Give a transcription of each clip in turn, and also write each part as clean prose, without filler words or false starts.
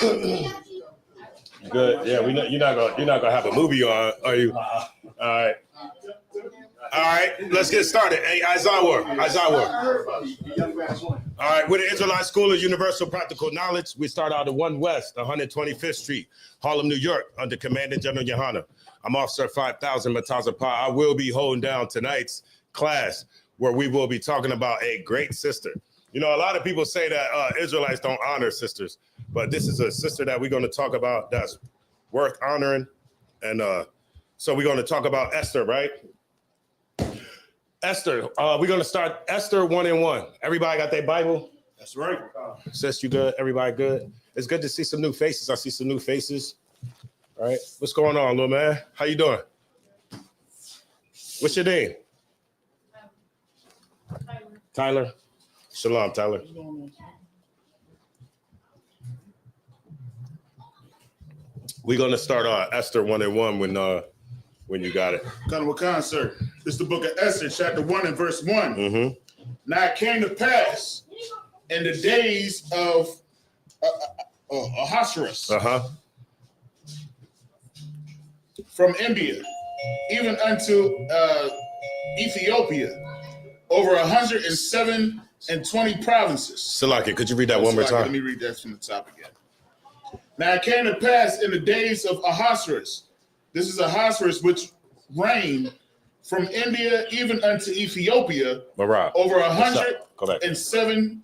Good. Yeah, we know you're not gonna have a movie on, are you? All right. All right, let's get started. Hey, ISUPK. All right, we're the Israelite School of Universal Practical Knowledge. We start out at 1 West, 125th Street, Harlem, New York, under Commandant General Yohana. I'm Officer 5000 Mataza Pa. I will be holding down tonight's class where we will be talking about a great sister. You know, a lot of people say that Israelites don't honor sisters, but this is a sister that we're going to talk about that's worth honoring. And so we're going to talk about Esther, right? Esther, we're going to start Esther 1 and 1. Everybody got their Bible? That's right. Sis, you good? Everybody good? It's good to see some new faces. I see some new faces. All right. What's going on, little man? How you doing? What's your name? Tyler. Shalom, Tyler. We're going to start Esther 1 and 1 when you got it. Wakan, sir. It's the book of Esther, chapter 1 and verse 1. Mm-hmm. Now it came to pass in the days of Ahasuerus from India, even unto Ethiopia, over 127 provinces. Salaki, could you read that one more time? Let me read that from the top again. Now it came to pass in the days of Ahasuerus. This is Ahasuerus, which reigned from India even unto Ethiopia, over 127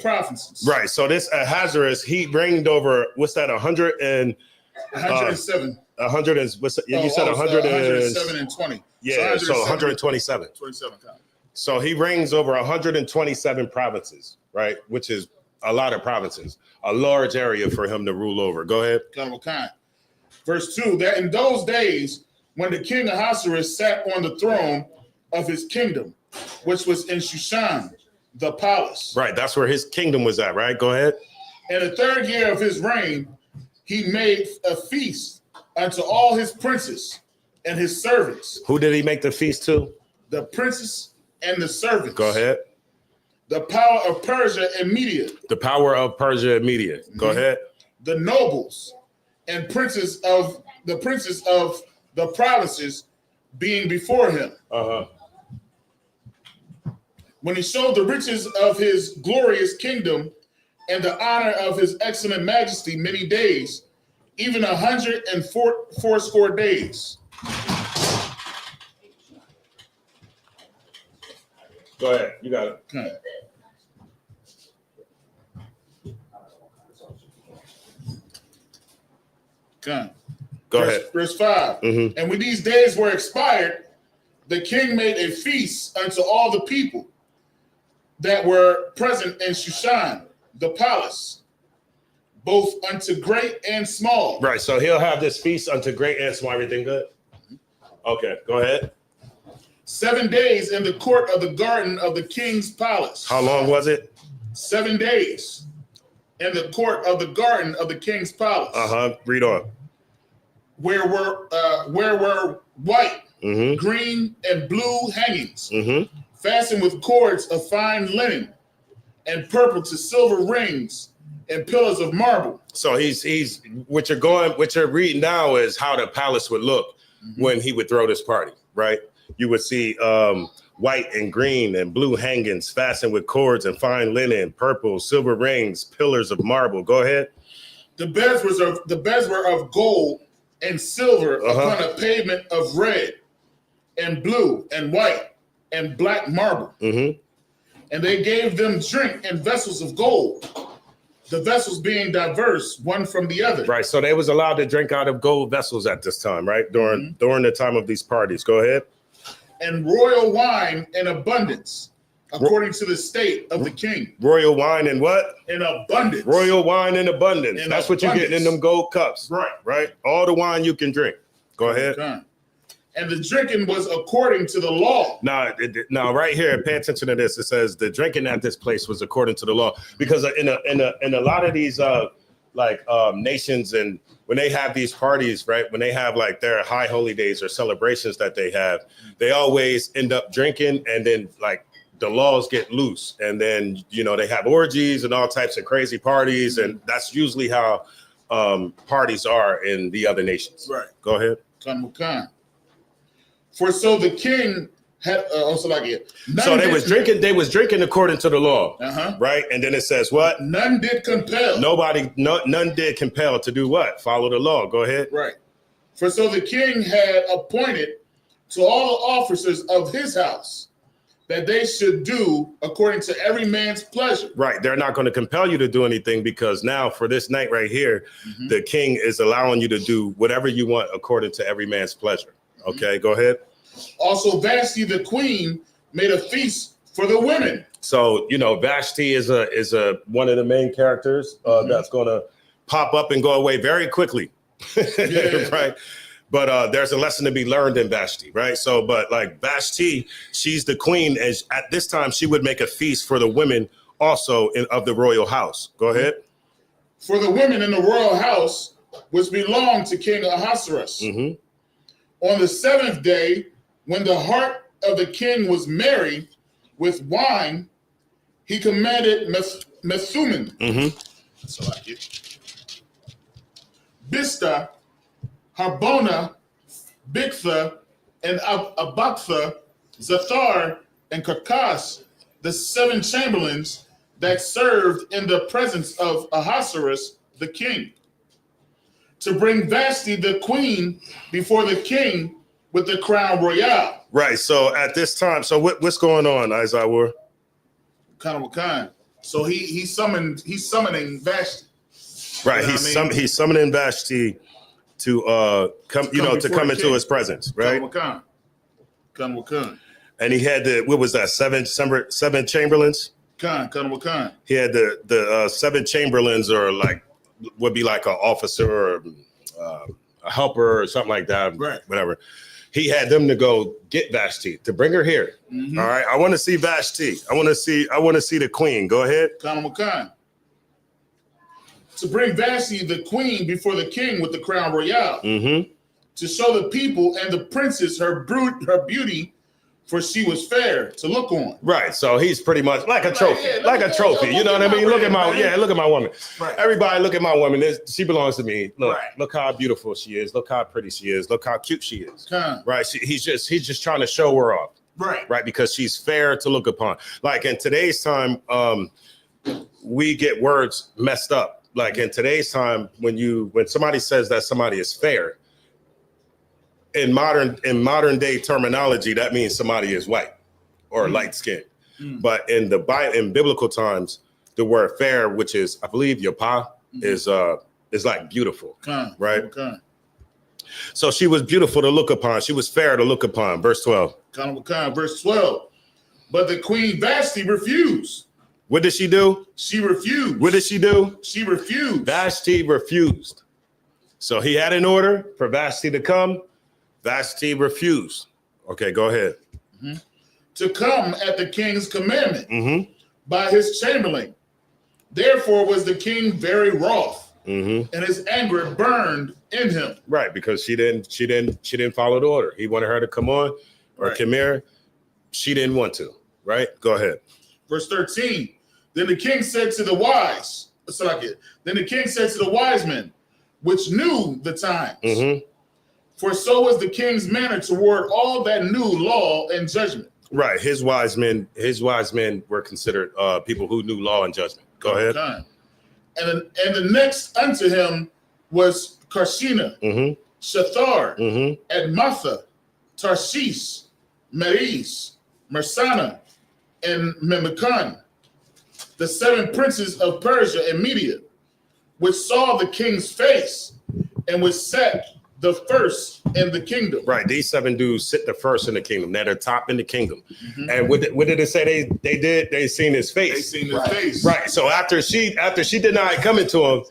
provinces. Right. So this Ahasuerus, he reigned over, what's that? 107. 100 is what's you said 107 and 20. Yeah, so 127. 27 times. So he reigns over 127 provinces, right? Which is a lot of provinces, a large area for him to rule over. Go ahead. Verse 2, that in those days, when the king Ahasuerus sat on the throne of his kingdom, which was in Shushan, the palace. Right, that's where his kingdom was at, right? Go ahead. In the 3rd year of his reign, he made a feast unto all his princes and his servants. Who did he make the feast to? The princes and the servants. Go ahead. The power of Persia and Media. The power of Persia and Media. Go ahead. The nobles and princes of the provinces being before him. When he showed the riches of his glorious kingdom and the honor of his excellent majesty many days, even 104 days. Go ahead. You got it. Okay. Go ahead. Verse 5. Mm-hmm. And when these days were expired, the king made a feast unto all the people that were present in Shushan, the palace, both unto great and small. Right. So he'll have this feast unto great and small. Everything good? Okay. Go ahead. 7 days in the court of the garden of the king's palace. How long was it? 7 days in the court of the garden of the king's palace. Read on. Where were white, green, and blue hangings, fastened with cords of fine linen, and purple to silver rings, and pillars of marble. So he's what you're reading now is how the palace would look when he would throw this party, right? You would see white and green and blue hangings fastened with cords and fine linen, purple, silver rings, pillars of marble. Go ahead. The beds were of gold and silver upon a pavement of red and blue and white and black marble. And they gave them drink in vessels of gold, the vessels being diverse one from the other. Right. So they was allowed to drink out of gold vessels at this time, right? During the time of these parties. Go ahead. And royal wine in abundance, according to the state of the king. Royal wine in what? In abundance. Royal wine in abundance. That's what you're getting in them gold cups. Right. All the wine you can drink. Go ahead. And the drinking was according to the law. Now, right here, pay attention to this. It says the drinking at this place was according to the law, because in a lot of these nations, and when they have these parties, right, when they have like their high holy days or celebrations that they have, they always end up drinking and then like the laws get loose, and then they have orgies and all types of crazy parties, and that's usually how parties are in the other nations. Right. Go ahead. For so the king had also like it. So they was drinking according to the law, right? And then it says what? None did compel. None did compel to do what? Follow the law. Go ahead. Right. For so the king had appointed to all the officers of his house that they should do according to every man's pleasure. Right. They're not going to compel you to do anything, because now for this night right here, the king is allowing you to do whatever you want according to every man's pleasure. Okay, go ahead. Also, Vashti the queen made a feast for the women. So, Vashti is a one of the main characters that's going to pop up and go away very quickly. Right. But there's a lesson to be learned in Vashti, right? So, but like Vashti, she's the queen, and at this time she would make a feast for the women also of the royal house. Go ahead. For the women in the royal house, which belonged to King Ahasuerus. On the 7th day, when the heart of the king was merry with wine, he commanded Methumim, Bista, Harbona, Bigtha, and Abaktha, Zathar, and Karkas, the 7 chamberlains that served in the presence of Ahasuerus the king, to bring Vashti the queen before the king with the crown royal. Right. So at this time, so what's going on, Isaiah? So he's summoning Vashti. Right. He's summoning Vashti to come into his presence. Right. And he had what was that? Seven chamberlains. He had the 7 chamberlains, or would be like an officer or a helper or something like that. Right. Whatever. He had them to go get Vashti, to bring her here. All right. I want to see Vashti. I want to see the queen. Go ahead. To bring Vashti the queen before the king with the crown royal. To show the people and the princes her beauty, for she was fair to look on. Right. So he's pretty much like a trophy. You know what I mean? Look at my woman. Right. Everybody look at my woman. She belongs to me. Look how beautiful she is. Look how pretty she is. Look how cute she is. Right. He's just trying to show her off. Right. Because she's fair to look upon. Like in today's time, we get words messed up. Like in today's time, when somebody says that somebody is fair, in modern day terminology, that means somebody is white or light skinned. But in biblical times, the word fair, which is, I believe, yapa, is like beautiful, right? So she was beautiful to look upon. She was fair to look upon. Verse 12. Verse 12. But the queen Vashti refused. What did she do? She refused. What did she do? She refused. Vashti refused. So he had an order for Vashti to come. Vashti refused. Okay, go ahead. To come at the king's commandment by his chamberlain. Therefore was the king very wroth, and his anger burned in him. Right, because she didn't follow the order. He wanted her to come on or come here. She didn't want to. Right, go ahead. Verse 13. Then the king said to the wise, then the king said to the wise men, which knew the times. For so was the king's manner toward all that knew law and judgment. Right. His wise men were considered people who knew law and judgment. Go ahead. And the next unto him was Karshina, Shathar, Admatha, Tarshish, Meres, Mersana, and Memucan, the 7 princes of Persia and Media, which saw the king's face and which sat the first in the kingdom. Right. These 7 dudes sit the first in the kingdom. They're the top in the kingdom. And what did it say they did? They seen his face. They seen his face. Right. So after she denied coming to him,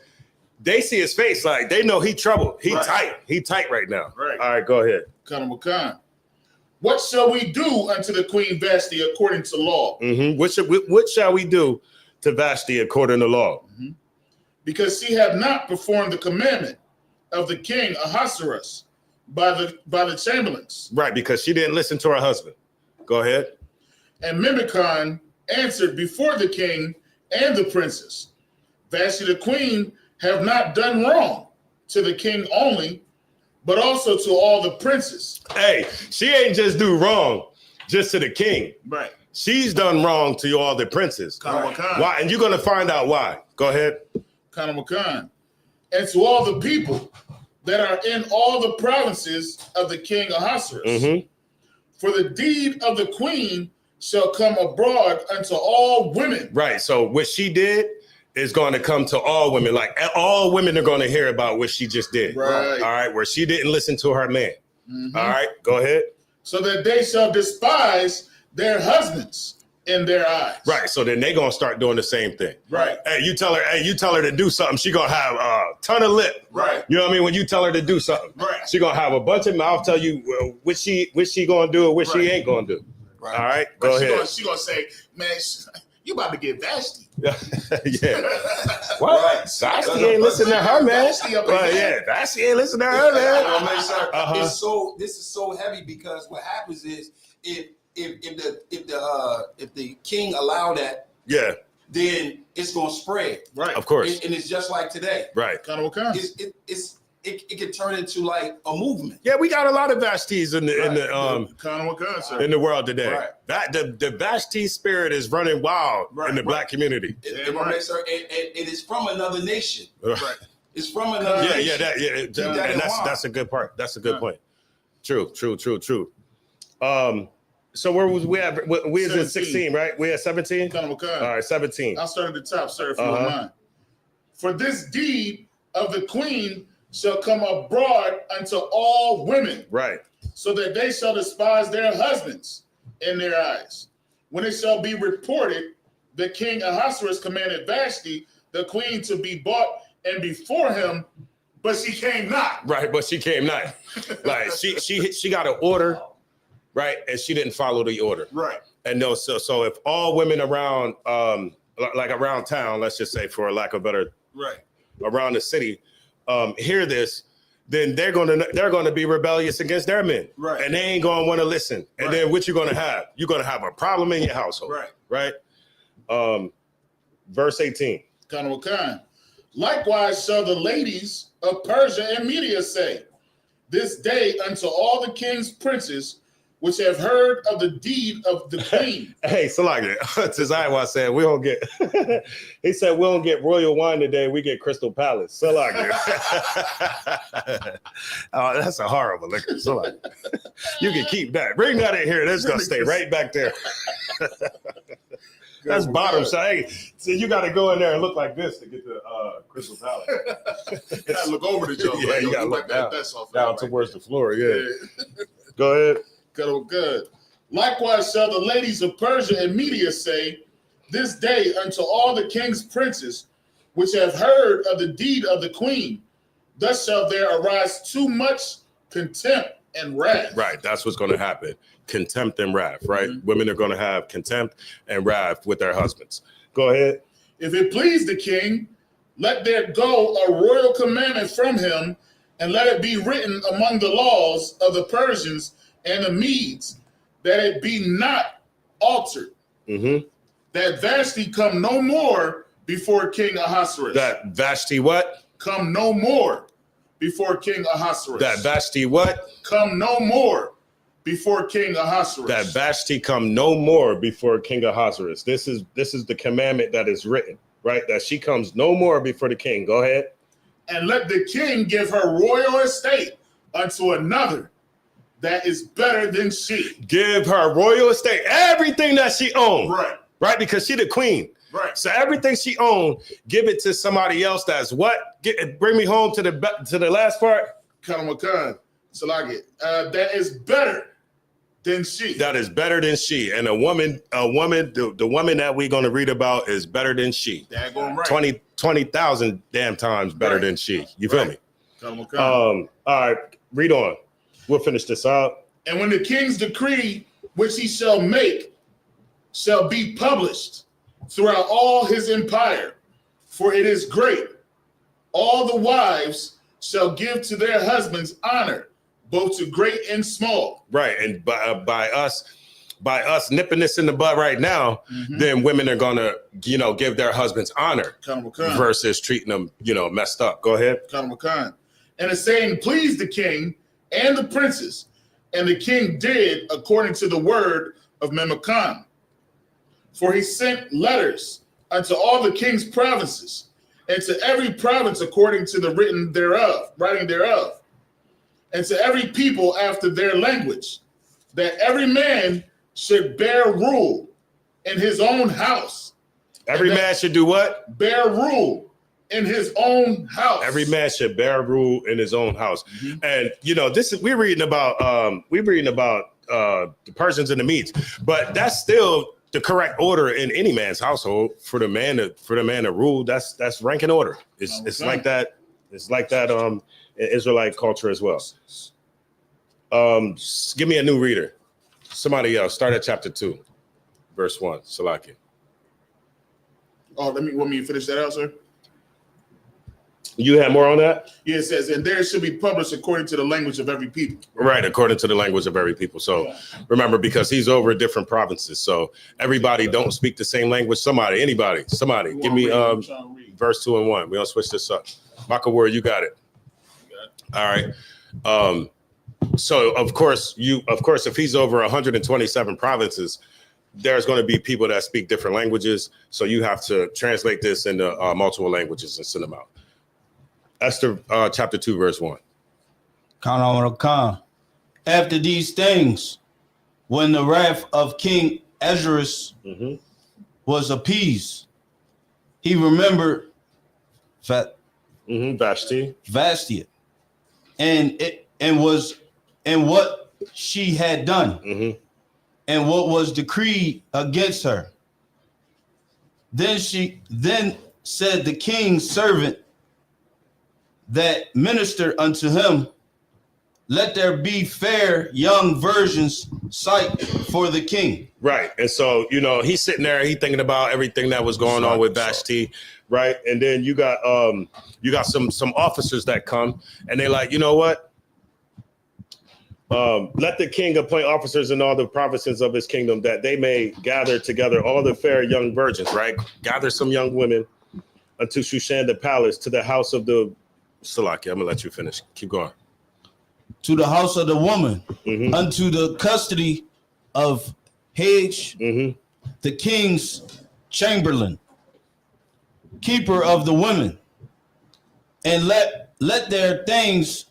they see his face. Like they know he troubled. He tight. He tight right now. Right. All right, go ahead. What shall we do unto the queen Vashti according to law? What shall we do to Vashti according to law? Because she had not performed the commandment of the king Ahasuerus by the chamberlains. Right, because she didn't listen to her husband. Go ahead. And Mimicon answered before the king and the princess, Vashti the queen have not done wrong to the king only, but also to all the princes. Hey, she ain't just do wrong just to the king. Right. She's done wrong to all the princes. Right. Why? And you're going to find out why. Go ahead. Kanamakan. And to all the people that are in all the provinces of the king Ahasuerus. Mm-hmm. For the deed of the queen shall come abroad unto all women. Right. So what she did is going to come to all women. Like all women are going to hear about what she just did. Right. All right. Where she didn't listen to her man. Mm-hmm. All right. Go ahead. So that they shall despise their husbands in their eyes. Right. So then they going to start doing the same thing. Right. Hey, you tell her to do something. She going to have a ton of lip. Right. You know what I mean? When you tell her to do something. Right. She going to have a bunch of mouth tell you what she going to do or what she ain't going to do. Right. All right. Go ahead. She gonna say, man, you about to get Vashti. Yeah. What? Right. Vashti ain't listening to her, man. Vashti ain't listening to her, man. This is so heavy because what happens is if the king allow that, Yeah. then it's gonna spread. Right. Of course. And it's just like today. Right. It can turn into like a movement. Yeah, we got a lot of Vashtis in the world today. Right. That the Vashti spirit is running wild in the black community. It is from another nation. Right. It's from another nation. And that's a good part. That's a good point. True. So where was we at? We was in 16, right? We at 17? All right, 17. I'll start at the top, sir, if you don't mind. For this deed of the queen shall come abroad unto all women. Right. So that they shall despise their husbands in their eyes. When it shall be reported, the king Ahasuerus commanded Vashti, the queen, to be brought and before him, but she came not. Right, but she came not. Like she got an order, right, and she didn't follow the order. Right. And no, so if all women around, like around town, let's just say, for lack of better, right, around the city, hear this, then they're gonna be rebellious against their men, right? And they ain't gonna want to listen. And then what you're gonna have? You're gonna have a problem in your household, right? Verse 18. Likewise shall the ladies of Persia and Media say, this day unto all the king's princes which have heard of the deed of the queen. Hey, so like Tazaiwa said, we don't get, he said, we don't get royal wine today, we get Crystal Palace. So like, oh, that's a horrible liquor. So like, you can keep that. Bring that in here. That's going to stay right back there. That's bottom side. So you got to go in there and look like this to get the Crystal Palace. You got to look over the joke. Yeah, you got to look down towards the floor. Yeah. Go ahead. Good. Likewise shall the ladies of Persia and Media say, this day unto all the king's princes, which have heard of the deed of the queen, thus shall there arise too much contempt and wrath. Right, that's what's going to happen. Contempt and wrath, right? Mm-hmm. Women are going to have contempt and wrath with their husbands. Go ahead. If it please the king, let there go a royal commandment from him, and let it be written among the laws of the Persians and the Medes, that it be not altered. Mm-hmm. That Vashti come no more before King Ahasuerus. That Vashti what? Come no more before King Ahasuerus. That Vashti what? Come no more before King Ahasuerus. That Vashti come no more before King Ahasuerus. This is the commandment that is written, right? That she comes no more before the king. Go ahead. And let the king give her royal estate unto another that is better than she. Give her royal estate, everything that she owned. Right, because she the queen. Right. So everything she owned, give it to somebody else that's what? Bring me home to the last part. So like it. That is better than she. That is better than she. And the woman, the woman that we're going to read about is better than she. Right. 20,000 damn times better than she. You feel me? All right, read on. We'll finish this out. And when the king's decree, which he shall make, shall be published throughout all his empire, for it is great, all the wives shall give to their husbands honor, both to great and small. Right, and by us, by us nipping this in the bud right now, then women are gonna, give their husbands honor versus treating them, messed up. Go ahead. And the saying pleased the king and the princes, and the king did according to the word of Memucan. For he sent letters unto all the king's provinces, and to every province according to the writing thereof, and to every people after their language, that every man should bear rule in his own house. Every man should do what? Bear rule in his own house. Every man should bear rule in his own house. And we're reading about the Persians and the Medes, but that's still the correct order in any man's household for the man to rule. That's rank and order. It's like that. It's like that in Israelite culture as well. Give me a new reader. Somebody else. Start at chapter 2, verse 1. Salaki. Oh, want me to finish that out, sir? You have more on that? Yeah, it says, and there should be published according to the language of every people. Right, according to the language of every people. So remember, because he's over different provinces, so everybody don't speak the same language. Somebody, give me verse 2 and 1. We're gonna switch this up. Maka word, you got it. All right. So of course, if he's over 127 provinces, there's going to be people that speak different languages. So you have to translate this into multiple languages and send them out. Esther chapter 2, verse 1. After these things, when the wrath of King Ahasuerus was appeased, he remembered Vashti, and what she had done, and what was decreed against her. Then said the king's servant that ministered unto him, let there be fair young virgins sight for the king. Right. And so, he's sitting there, he's thinking about everything that was going on with Vashti, right? And then you got some officers that come and they're like, you know what? Let the king appoint officers in all the provinces of his kingdom that they may gather together all the fair young virgins, right? Gather some young women unto Shushan the palace, to the house of the Salaki. I'm gonna let you finish. Keep going. To the house of the woman, unto the custody of Hage, the king's chamberlain, keeper of the women, and let their things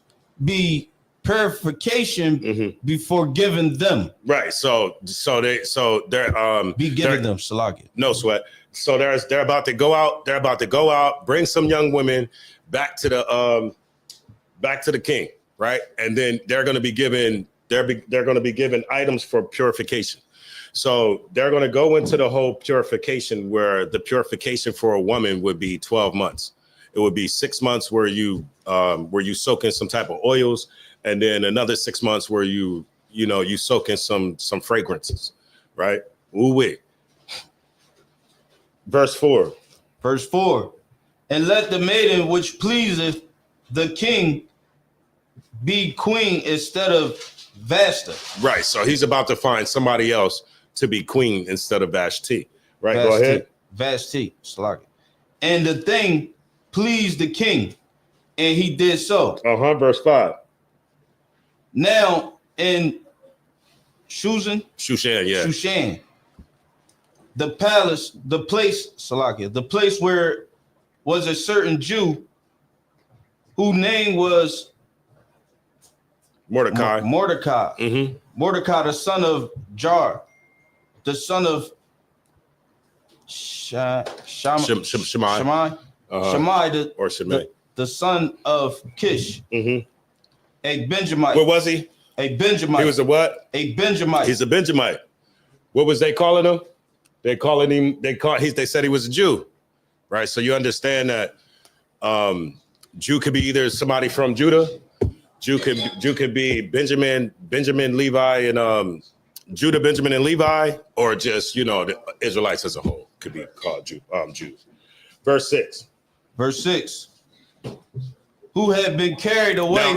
be purification before giving them. Right. So they're be given them, Salaki. No sweat. So they're about to go out. They're about to go out, bring some young women back to the king, right? And then they're going to be given items for purification. So they're going to go into the whole purification, where the purification for a woman would be 12 months. It would be 6 months where you soak in some type of oils, and then another 6 months where you soak in some fragrances, right? Ooh-wee. Verse 4. And let the maiden which pleaseth the king be queen instead of Vashti. Right. So he's about to find somebody else to be queen instead of Vashti. Right. Go ahead. Vashti. And the thing pleased the king, and he did so. Verse 5. Now in Shushan, the place where was a certain Jew whose name was Mordecai. Mordecai, the son of Jar, the son of Shammai, the son of Kish, a Benjamite. What was he? A Benjamite. He was a what? A Benjamite. He's a Benjamite. What was they calling him? They said he was a Jew, right? So you understand that Jew could be either somebody from Judah, Jew could be Benjamin, Levi, and Judah, Benjamin, and Levi, or just the Israelites as a whole could be called Jews. Verse 6. Who had been carried away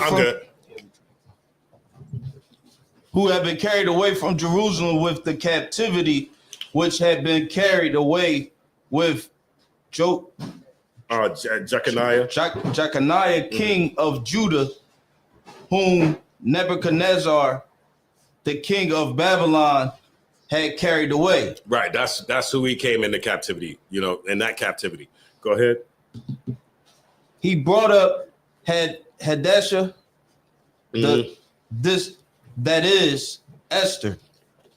who had been carried away from Jerusalem with the captivity, which had been carried away with Jeconiah, king of Judah, whom Nebuchadnezzar, the king of Babylon, had carried away. Right, that's who he came into captivity. In that captivity. Go ahead. He brought up Hadassah, that is Esther.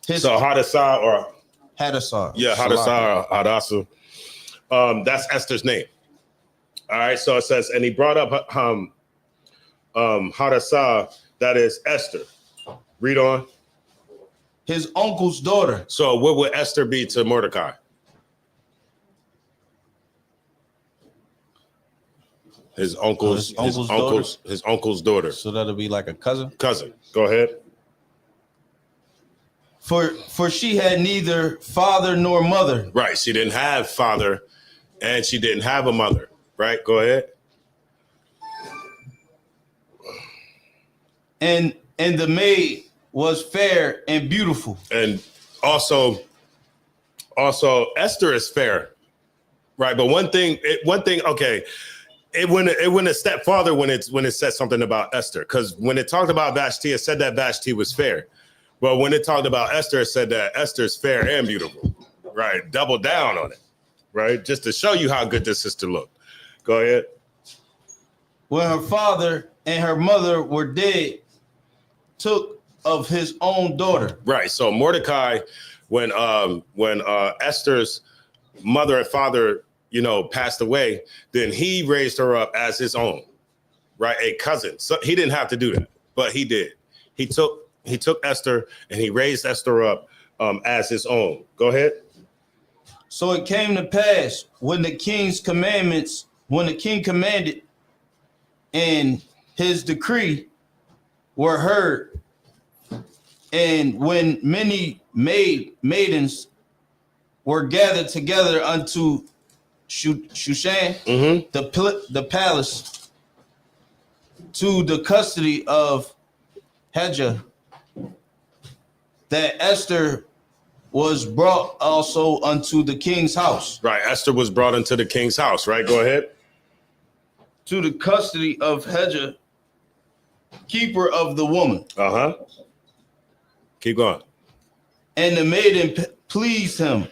So Hadassah or Hadassah. Yeah, Hadassah. That's Esther's name. All right. So it says, and he brought up Hadassah, that is Esther. Read on. His uncle's daughter. So what would Esther be to Mordecai? His uncle's daughter. So that'll be like a cousin. Cousin. Go ahead. For she had neither father nor mother. Right. She didn't have father and she didn't have a mother. Right. Go ahead. And the maid was fair and beautiful. And also Esther is fair. Right. But one thing, okay. It went a step farther when it said something about Esther, because when it talked about Vashti, it said that Vashti was fair. But when it talked about Esther, it said that Esther's fair and beautiful. Right. Double down on it. Right. Just to show you how good this sister looked. Go ahead. When her father and her mother were dead, took of his own daughter. Right. So Mordecai, when Esther's mother and father, passed away, then he raised her up as his own, right? A cousin. So he didn't have to do that, but he did. He took Esther and he raised Esther up as his own. Go ahead. So it came to pass when the king commanded and his decree were heard, and when many maidens were gathered together unto Shushan, the palace, to the custody of Hejah, that Esther was brought also unto the king's house. Right. Esther was brought into the king's house. Right. Go ahead. To the custody of Hejah, keeper of the woman. Keep going. And the maiden pleased him.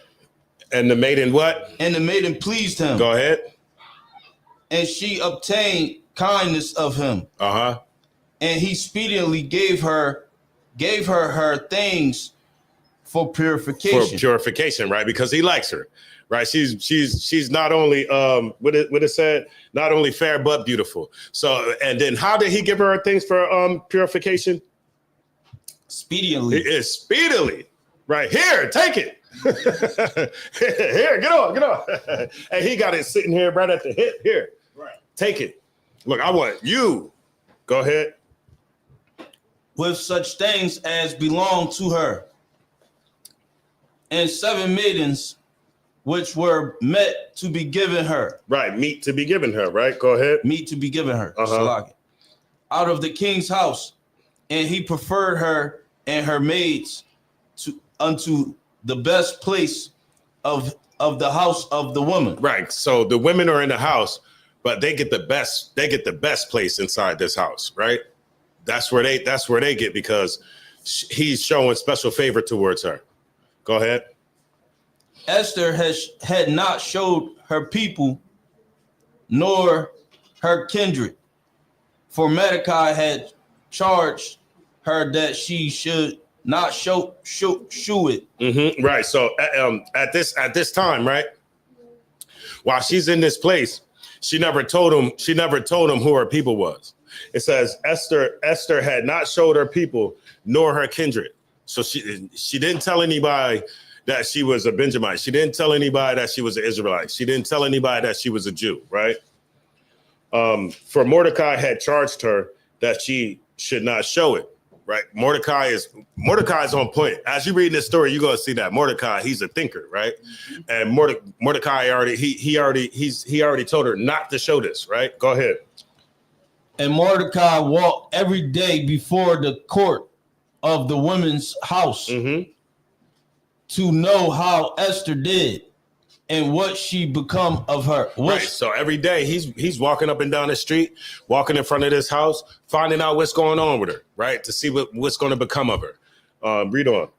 And the maiden what? And the maiden pleased him. Go ahead. And she obtained kindness of him. And he speedily gave her things for purification. For purification, right? Because he likes her, right? She's not only what it said, not only fair but beautiful. So, and then how did he give her things for purification? Speedily. Speedily, right? Here, take it. Here, get on. And he got it sitting here right at the hip. Here, right? Take it. Look, I want you. Go ahead. With such things as belong to her, and 7 maidens which were met to be given her. Right, meat to be given her. Right, go ahead. Meat to be given her. Out of the king's house, and he preferred her and her maids unto the best place of the house of the woman. Right. So the women are in the house, but they get the best place inside this house, right? That's where they get, because he's showing special favor towards her. Go ahead. Esther had not showed her people nor her kindred, for Mordecai had charged her that she should not show it. Right. So at this time, right, while she's in this place, she never told him who her people was. It says Esther had not showed her people nor her kindred. So she didn't tell anybody that she was a Benjamite. She didn't tell anybody that she was an Israelite. She didn't tell anybody that she was a Jew, right? For Mordecai had charged her that she should not show it, right? Mordecai is on point. As you read this story, you're gonna see that Mordecai, he's a thinker, right? And Mordecai already told her not to show this, right? Go ahead. And Mordecai walked every day before the court of the women's house Mm-hmm. to know how Esther did and what she become of her. Right. So every day he's walking up and down the street, walking in front of this house, finding out what's going on with her, right? To see what's going to become of her. Read on.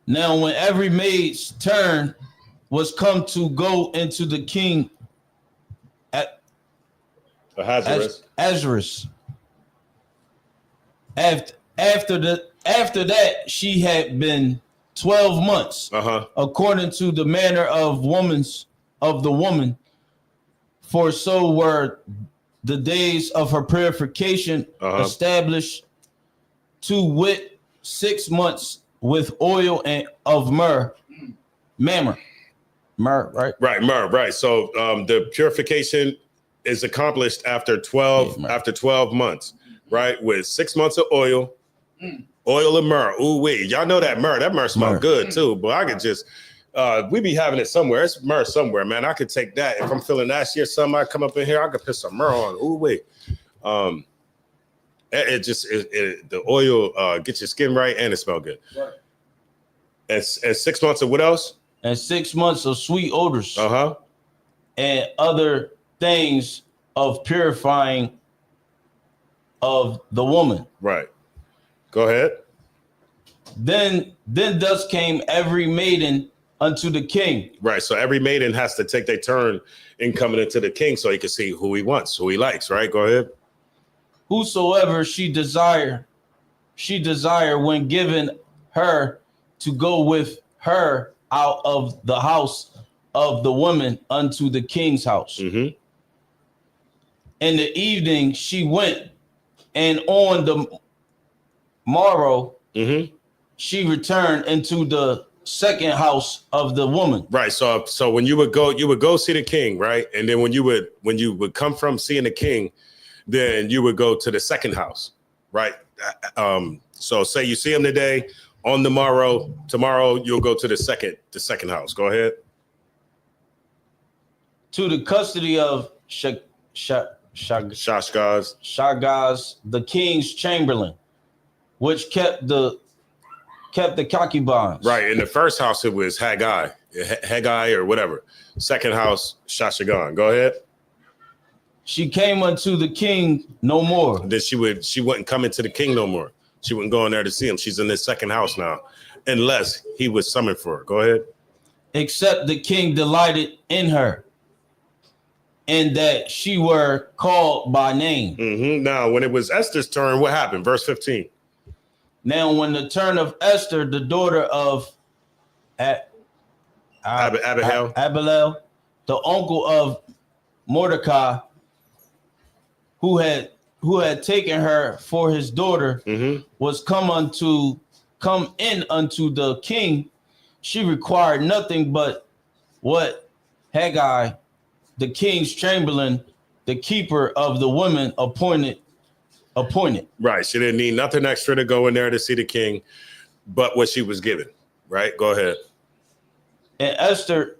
Now, when every maid's turn was come to go into the king at Ahasuerus, after that she had been 12 months, according to the manner of the woman, for so were the days of her purification established, to wit 6 months with oil and of myrrh, right? Right, myrrh, right. So the purification is accomplished after 12 months, right? With 6 months of oil of myrrh. Ooh, wait, y'all know that myrrh smells good too. But I could just we be having it somewhere. It's myrrh somewhere, man. I could take that. If I'm feeling nasty or something, I come up in here, I could put some myrrh on. Ooh, wait. The oil gets your skin right and it smells good. Right. And 6 months of what else? And 6 months of sweet odors. And other things of purifying of the woman. Right. Go ahead. Then thus came every maiden unto the king. Right. So every maiden has to take their turn in coming into the king so he can see who he wants, who he likes. Right. Go ahead. Whosoever she desire when given her to go with her out of the house of the woman unto the king's house. Mm-hmm. In the evening she went, and on the morrow she returned into the second house of the woman. Right. So when you would go see the king, right? And then when you would come from seeing the king, then you would go to the second house, right? So say you see him today, on the tomorrow you'll go to the second house. Go ahead. To the custody of Shashgaz, the king's chamberlain, which kept the concubines. Right. In the first house it was Haggai or whatever. Second house, Shashgaz. Go ahead. She came unto the king no more. Then she wouldn't come into the king no more. She wouldn't go in there to see him. She's in the second house now, unless he was summoned for her. Go ahead. Except the king delighted in her, and that she were called by name. Mm-hmm. Now, when it was Esther's turn, what happened? Verse 15. Now, when the turn of Esther, the daughter of Abihail, the uncle of Mordecai, who had taken her for his daughter, was come in unto the king, she required nothing but what Haggai, the king's chamberlain, the keeper of the women, appointed. Right. She didn't need nothing extra to go in there to see the king, but what she was given. Right. Go ahead. And Esther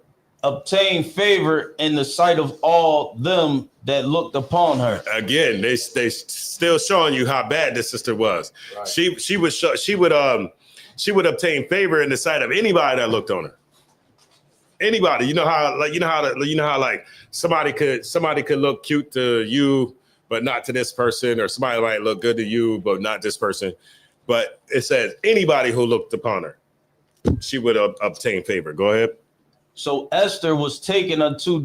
obtained favor in the sight of all them that looked upon her. Again, they still showing you how bad this sister was. Right. She would obtain favor in the sight of anybody that looked on her. Anybody, you know how somebody could look cute to you, but not to this person, or somebody might look good to you, but not this person. But it says anybody who looked upon her, she would obtain favor. Go ahead. So Esther was taken unto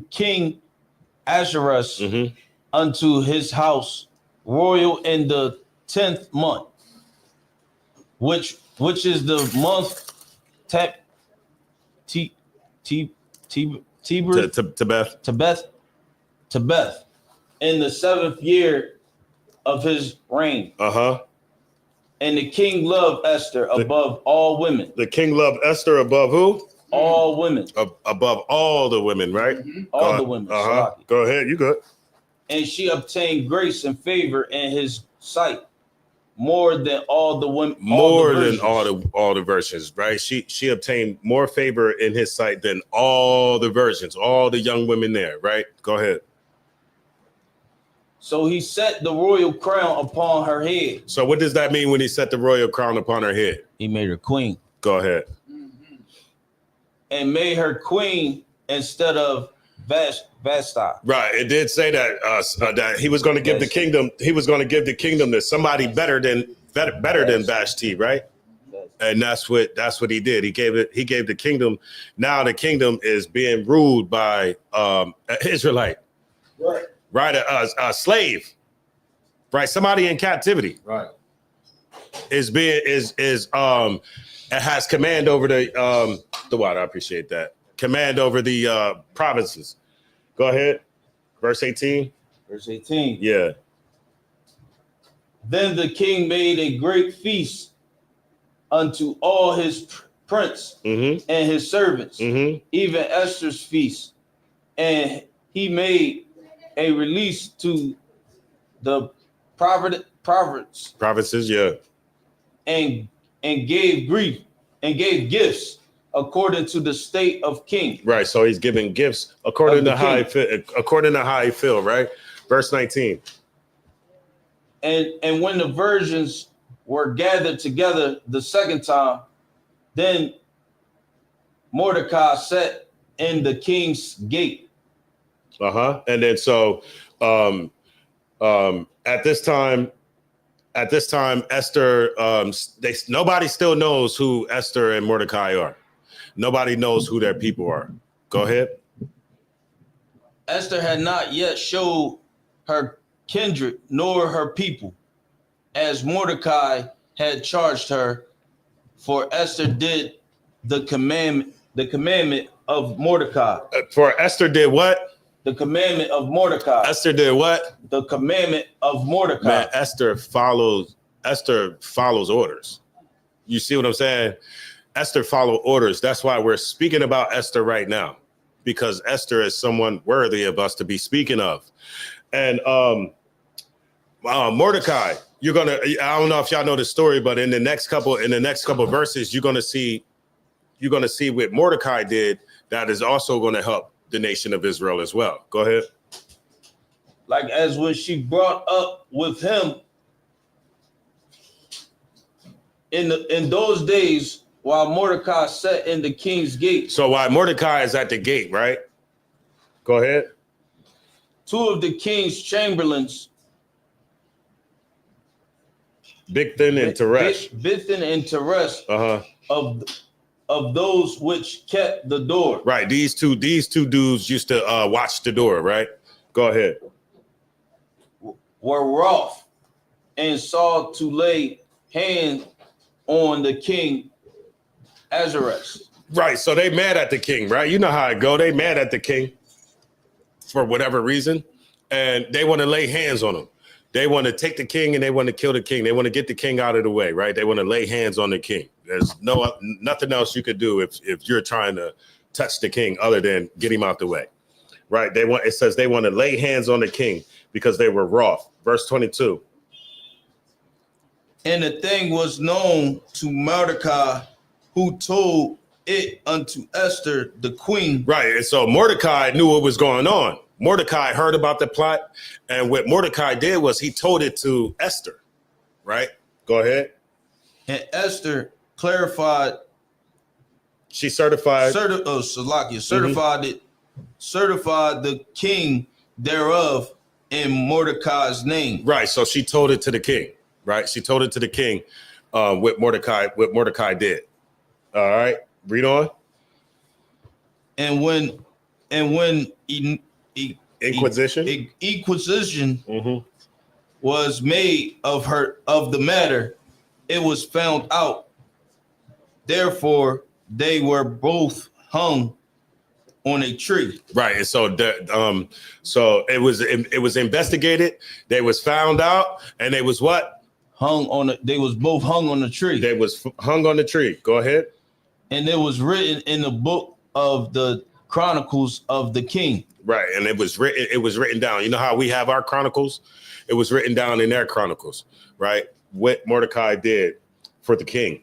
King Ahasuerus, unto his house royal in the 10th month, which is the month Tebeth, in the 7th year of his reign. And the king loved Esther above all women. The king loved Esther above who? All women. Above all the women, right? All the women. Go ahead. You good. And she obtained grace and favor in his sight more than all the women. More than all the virgins, right? She obtained more favor in his sight than all the virgins, all the young women there, right? Go ahead. So he set the royal crown upon her head. So what does that mean when he set the royal crown upon her head? He made her queen. Go ahead. And made her queen instead of Vashti. Right. It did say that that he was going to give the kingdom. He was going to give the kingdom to somebody better than Vashti, right? And that's what he did. He gave the kingdom. Now the kingdom is being ruled by an Israelite, right? A slave, right? Somebody in captivity, Right. it has command over the what? I appreciate that. Command over the provinces. Go ahead. Verse 18. Verse 18. Yeah. Then the king made a great feast unto all his prince and his servants, even Esther's feast. And he made a release to the provinces, yeah. and gave gifts according to the state of king. Right. So he's giving gifts according to how he feel, right? Verse 19. And when the virgins were gathered together the second time, then Mordecai sat in the king's gate. And then so at this time, Esther, nobody still knows who Esther and Mordecai are. Nobody knows who their people are. Go ahead. Esther had not yet showed her kindred nor her people, as Mordecai had charged her. For Esther did the commandment of Mordecai. For Esther did what? The commandment of Mordecai. Esther did what? The commandment of Mordecai. Man, Esther follows orders. You see what I'm saying? Esther followed orders. That's why we're speaking about Esther right now, because Esther is someone worthy of us to be speaking of. And Mordecai, I don't know if y'all know the story, but in the next couple verses, you're gonna see what Mordecai did that is also going to help the nation of Israel as well. Go ahead. Like as when she brought up with him in those days while Mordecai sat in the king's gate. So while Mordecai is at the gate, right? Go ahead. Two of the king's chamberlains, Bigthan and Teresh. Bigthan and Teresh of those which kept the door. Right. These two dudes used to watch the door, right? Go ahead. Were wroth and sought to lay hand on the king Ahasuerus. Right. So they mad at the king, right? You know how it go. They mad at the king for whatever reason, and they want to lay hands on him. They want to take the king and they want to kill the king. They want to get the king out of the way, right? They want to lay hands on the king. There's nothing else you could do if you're trying to touch the king other than get him out the way, right? It says they want to lay hands on the king because they were wroth. Verse 22. And the thing was known to Mordecai, who told it unto Esther, the queen. Right. And so Mordecai knew what was going on. Mordecai heard about the plot. And what Mordecai did was he told it to Esther. Right. Go ahead. And Esther clarified. She certified. Certified the king thereof in Mordecai's name. Right. So she told it to the king. Right. She told it to the king what Mordecai did. All right. Read on. And when Inquisition was made of the matter, it was found out. Therefore, they were both hung on a tree. Right. And so so it was investigated. They was found out, and they was what? They was both hung on the tree. They was hung on the tree. Go ahead. And it was written in the book of the Chronicles of the King. Right. And it was written down. You know how we have our chronicles? It was written down in their chronicles, right? What Mordecai did for the king.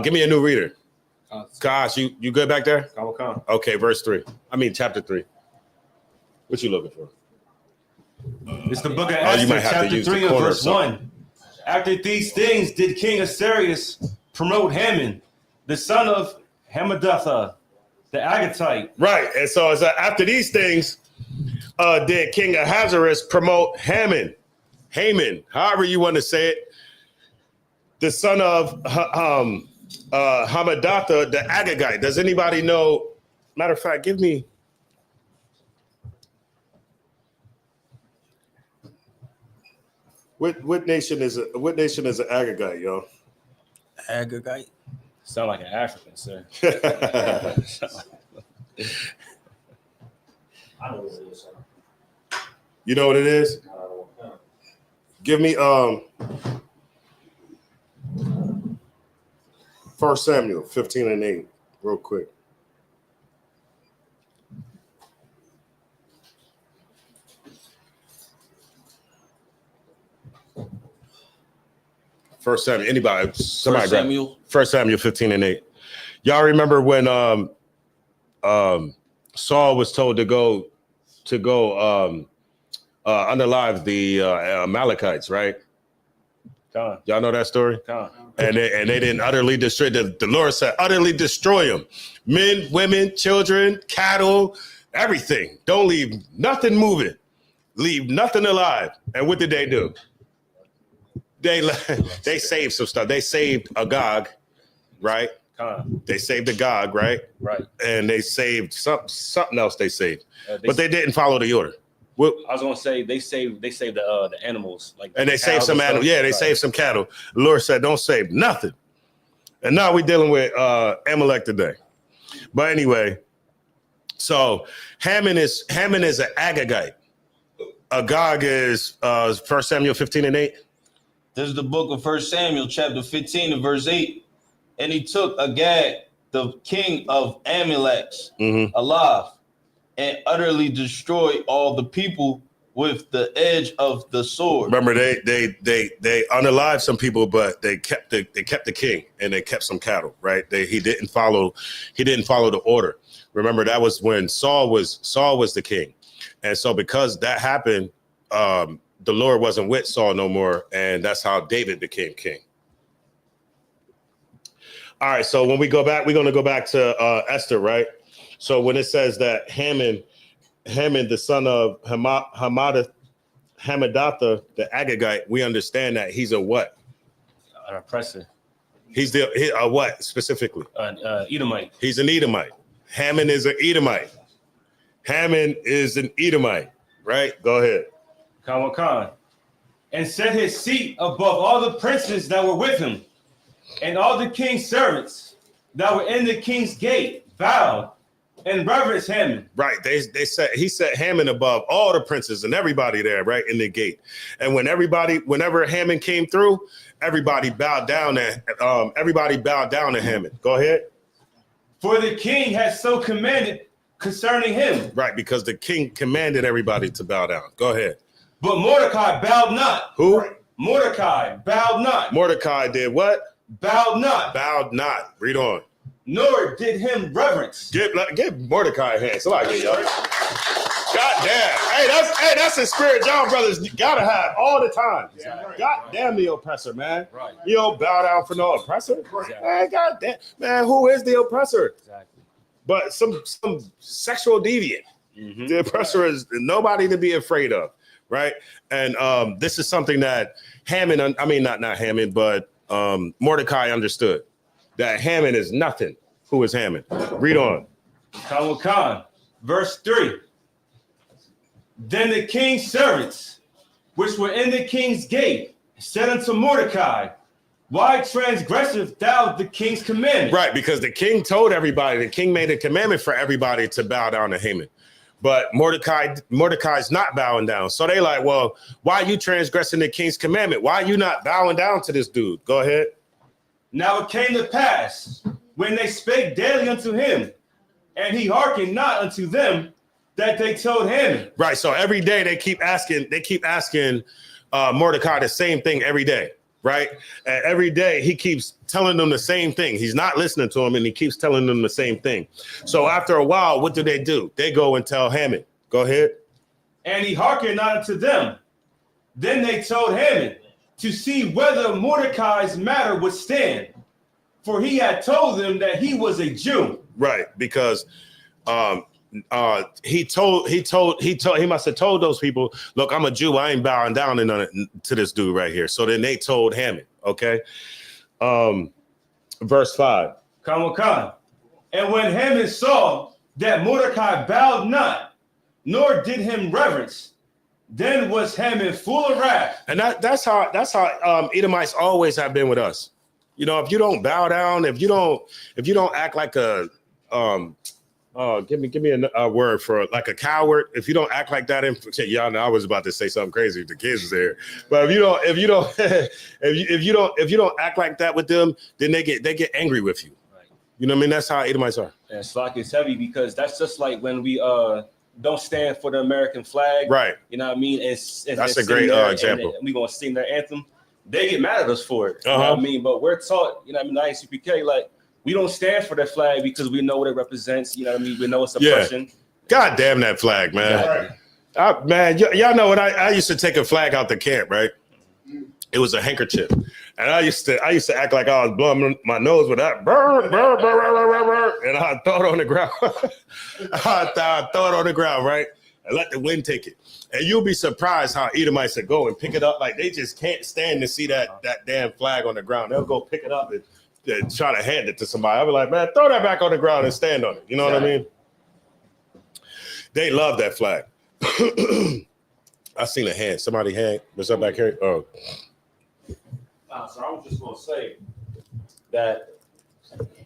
Give me a new reader. Gosh, you good back there? Okay, chapter 3. What you looking for? It's the book of Oh, you Esther, might have to chapter use the 3 and corner or verse something. 1. After these things did King Asterius promote Haman, the son of Hammedatha, the Agagite. Right. And so it's after these things, did King Ahasuerus promote Haman, however you want to say it, the son of Hammedatha, the Agagite. Does anybody know? Matter of fact, give me. What nation is an Agagite, yo? Agagite. Sound like an African, sir. I know what it is. You know what it is? Give me 1 Samuel 15 and 8, real quick. First Samuel, anybody, somebody grab Samuel. 1 Samuel 15 and 8. Y'all remember when Saul was told to go unalive the Amalekites, right? Come Y'all know that story? on. And they didn't utterly destroy. The Lord said, utterly destroy them. Men, women, children, cattle, everything. Don't leave nothing moving. Leave nothing alive. And what did they do? They saved some stuff. They saved Agag, right? They saved Agag, right? Right. And they saved something else. They saved, They but they didn't follow the order. What? I was gonna say they saved the animals, like, And they saved some animals. Yeah, they Right. saved some cattle. The Lord said, don't save nothing. And now we're dealing with Amalek today. But anyway, so Haman is an Agagite. Agag is 1 Samuel 15 and 8. This is the book of 1 Samuel, chapter 15 and verse 8. And he took Agag, the king of Amalek, alive, and utterly destroyed all the people with the edge of the sword. Remember, they unalived some people, but they kept the king and they kept some cattle, right? He didn't follow the order. Remember, that was when Saul was the king. And so because that happened, the Lord wasn't with Saul no more, and that's how David became king. All right, so when we go back, we're going to go back to Esther, right? So when it says that Haman, the son of Hammedatha, the Agagite, we understand that he's a what? An oppressor. He's what specifically? Edomite. He's an Edomite. Haman is an Edomite. Haman is an Edomite, right? Go ahead. Khan, and set his seat above all the princes that were with him, and all the king's servants that were in the king's gate bowed and reverenced Haman. Right. He set Haman above all the princes and everybody there, right, in the gate. And whenever Haman came through, everybody bowed down to Haman. Go ahead. For the king has so commanded concerning him. Right, because the king commanded everybody to bow down. Go ahead. But Mordecai bowed not. Who? Mordecai bowed not. Mordecai did what? Bowed not. Bowed not. Read on. Nor did him reverence. Give Mordecai a hand. Somebody get y'all. God damn. Hey, that's the spirit y'all brothers gotta have all the time. Exactly. God damn the oppressor, man. Right. You don't bow down for no oppressor. Exactly. Man, God damn. Man, who is the oppressor? Exactly. But some sexual deviant. Mm-hmm. The oppressor is nobody to be afraid of, right? And this is something that Mordecai understood. That Haman is nothing. Who is Haman? Read on. Khan, verse 3. Then the king's servants, which were in the king's gate, said unto Mordecai, why transgresseth thou the king's commandment? Right, because the king told everybody, the king made a commandment for everybody to bow down to Haman. But Mordecai's not bowing down. So they like, well, why are you transgressing the king's commandment? Why are you not bowing down to this dude? Go ahead. Now it came to pass, when they spake daily unto him, and he hearkened not unto them, that they told Haman. Right, so every day they keep asking Mordecai the same thing every day, right? And every day he keeps telling them the same thing. He's not listening to him, and he keeps telling them the same thing. So after a while, what do? They go and tell Haman. Go ahead. And he hearkened not unto them, Then they told Haman to see whether Mordecai's matter would stand, for he had told them that he was a Jew. Right, because he must have told those people, look, I'm a Jew, I ain't bowing down to this dude right here. So then they told Haman, okay? Verse 5. Khan. And when Haman saw that Mordecai bowed not, nor did him reverence, then was Haman full of wrath. And that's how Edomites always have been with us. You know, if you don't bow down, if you don't act like a give me a word for like a coward. If you don't act like that, y'all know I was about to say something crazy if the kids was there. But if you don't act like that with them, then they get angry with you. Right. You know what I mean? That's how Edomites are. And Slack is heavy because that's just like when we don't stand for the American flag. Right. You know what I mean? That's a great example. And we gonna sing their anthem. They get mad at us for it. You know Uh-huh. what I mean? But we're taught, you know what I mean, ISUPK, like we don't stand for that flag because we know what it represents. You know what I mean? We know it's oppression. God damn that flag, man. Right. Man, y'all know what I used to take a flag out the camp, right? It was a handkerchief. And I used to act like I was blowing my nose with that. Burr, burr, burr, burr, burr, burr, and I'd throw it on the ground. I'd throw it on the ground, right? And let the wind take it. And you'll be surprised how Edomites would go and pick it up. Like they just can't stand to see that damn flag on the ground. They'll go pick it up and try to hand it to somebody. I'll be like, man, throw that back on the ground and stand on it. You know what I mean? They love that flag. I seen a hand. Somebody hand. What's up back here? Oh. So I was just going to say that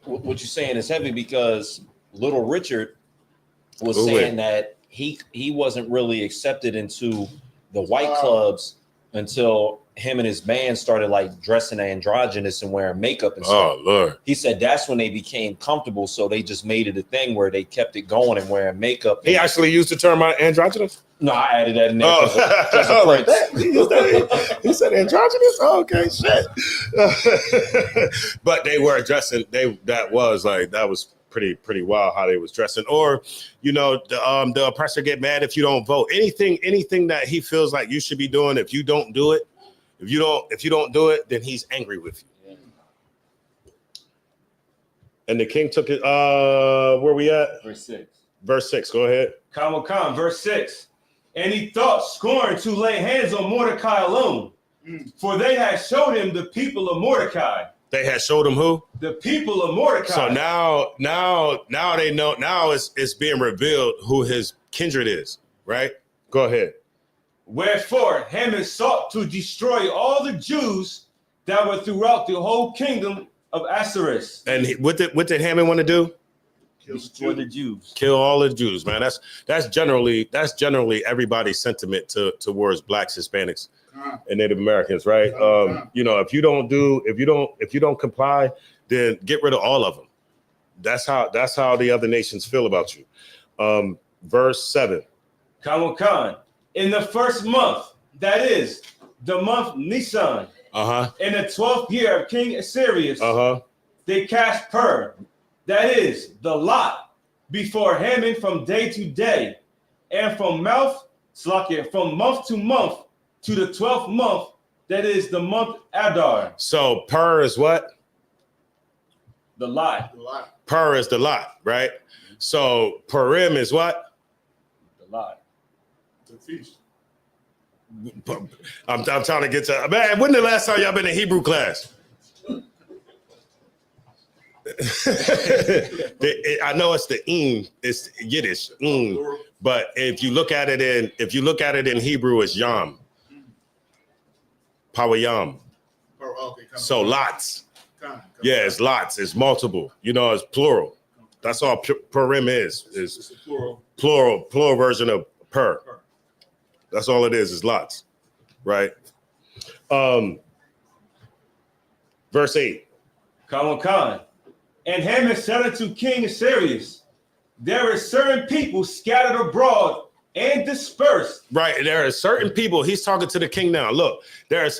what you're saying is heavy because Little Richard was saying that he wasn't really accepted into the white clubs until him and his band started like dressing androgynous and wearing makeup and stuff. Oh, Lord. He said that's when they became comfortable, so they just made it a thing where they kept it going and wearing makeup. He actually used the term androgynous? No, I added that in there. Oh, Just oh a like prince. that. He said androgynous? Oh, okay, shit. But they were dressing, that was pretty wild how they was dressing. Or, you know, the oppressor get mad if you don't vote. Anything that he feels like you should be doing, if you don't do it, if you don't do it, then he's angry with you. And the king took it. Where we at? Verse 6. Go ahead. Khan, verse 6. And he thought scorn to lay hands on Mordecai alone, for they had showed him the people of Mordecai. They had showed him who? The people of Mordecai. So now they know. Now it's being revealed who his kindred is. Right? Go ahead. Wherefore Haman sought to destroy all the Jews that were throughout the whole kingdom of Assuerus. And what did Haman want to do? Destroy the Jews. Kill all the Jews, man. That's generally everybody's sentiment towards blacks, Hispanics, and Native Americans, right? You know, if you don't comply, then get rid of all of them. That's how the other nations feel about you. Verse 7. Khan. In the first month, that is the month Nisan, in the 12th year of King Assyrius, they cast Pur, that is the lot, before Haman from day to day, and from month to month to the 12th month, that is the month Adar. So Pur is what? The lot. Pur is the lot, right? So Purim is what? The lot. The feast. I'm trying to get to, man, when the last time y'all been in Hebrew class? I know it's the it's Yiddish, but if you look at it in Hebrew, it's yam, pawayam. So lots, yeah, it's lots, it's multiple. You know, it's plural. That's all Purim is plural version of per. That's all it is lots, right? Verse 8. Khan. And Haman said unto King Assyrius, there are certain people scattered abroad and dispersed. Right, there are certain people. He's talking to the king now. Look, that's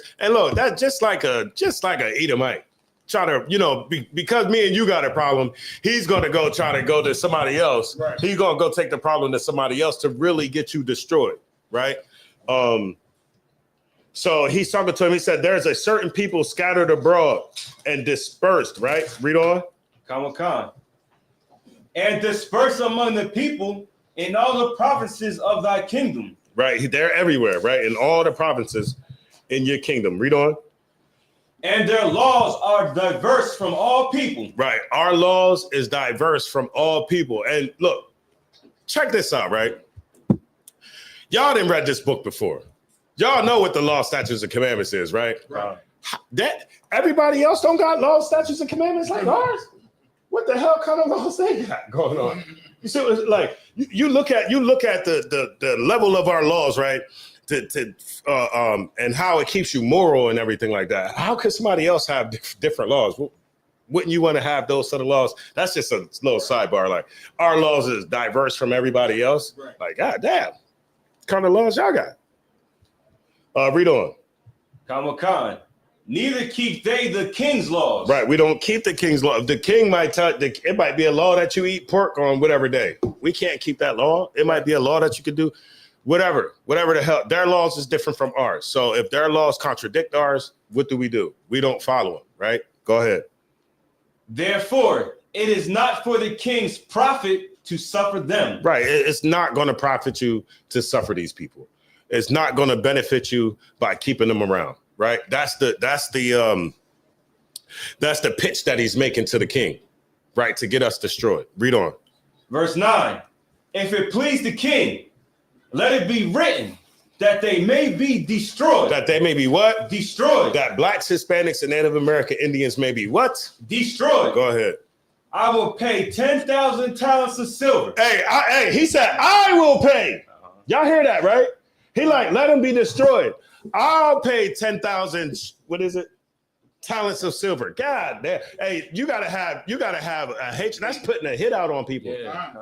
just like a Edomite. Try to, you know, because me and you got a problem, he's gonna try to go to somebody else. Right. He's gonna go take the problem to somebody else to really get you destroyed. Right. So he's talking to him. He said, there's a certain people scattered abroad and dispersed, right? Read on. Khan. And dispersed among the people in all the provinces of thy kingdom. Right. They're everywhere, right? In all the provinces in your kingdom. Read on. And their laws are diverse from all people. Right. Our laws is diverse from all people. And look, check this out, right? Y'all didn't read this book before. Y'all know what the law, statutes, and commandments is, right? Right. That everybody else don't got laws, statutes, and commandments like ours. What the hell kind of laws they got going on? You see, like you look at the level of our laws, right? And how it keeps you moral and everything like that. How could somebody else have different laws? Wouldn't you want to have those sort of laws? That's just a little sidebar. Like our laws is diverse from everybody else. Right. Like, God damn, what kind of laws y'all got? Read on. Khan. Neither keep they the king's laws. Right, we don't keep the king's law. The king might tell it might be a law that you eat pork on whatever day. We can't keep that law. It might be a law that you could do whatever the hell. Their laws is different from ours. So if their laws contradict ours, what do? We don't follow them, right? Go ahead. Therefore, it is not for the king's profit to suffer them. Right, it's not going to profit you to suffer these people. It's not going to benefit you by keeping them around. Right. That's the pitch that he's making to the king, right? To get us destroyed. Read on. Verse 9. If it please the king, let it be written that they may be destroyed. That they may be what? Destroyed. That blacks, Hispanics, and Native American Indians may be what? Destroyed. Go ahead. I will pay 10,000 talents of silver. Hey, he said, I will pay. Y'all hear that, right? He like, let them be destroyed. I'll pay 10,000. What is it? Talents of silver. God damn. Hey, you gotta have a hatred. That's putting a hit out on people. Yeah.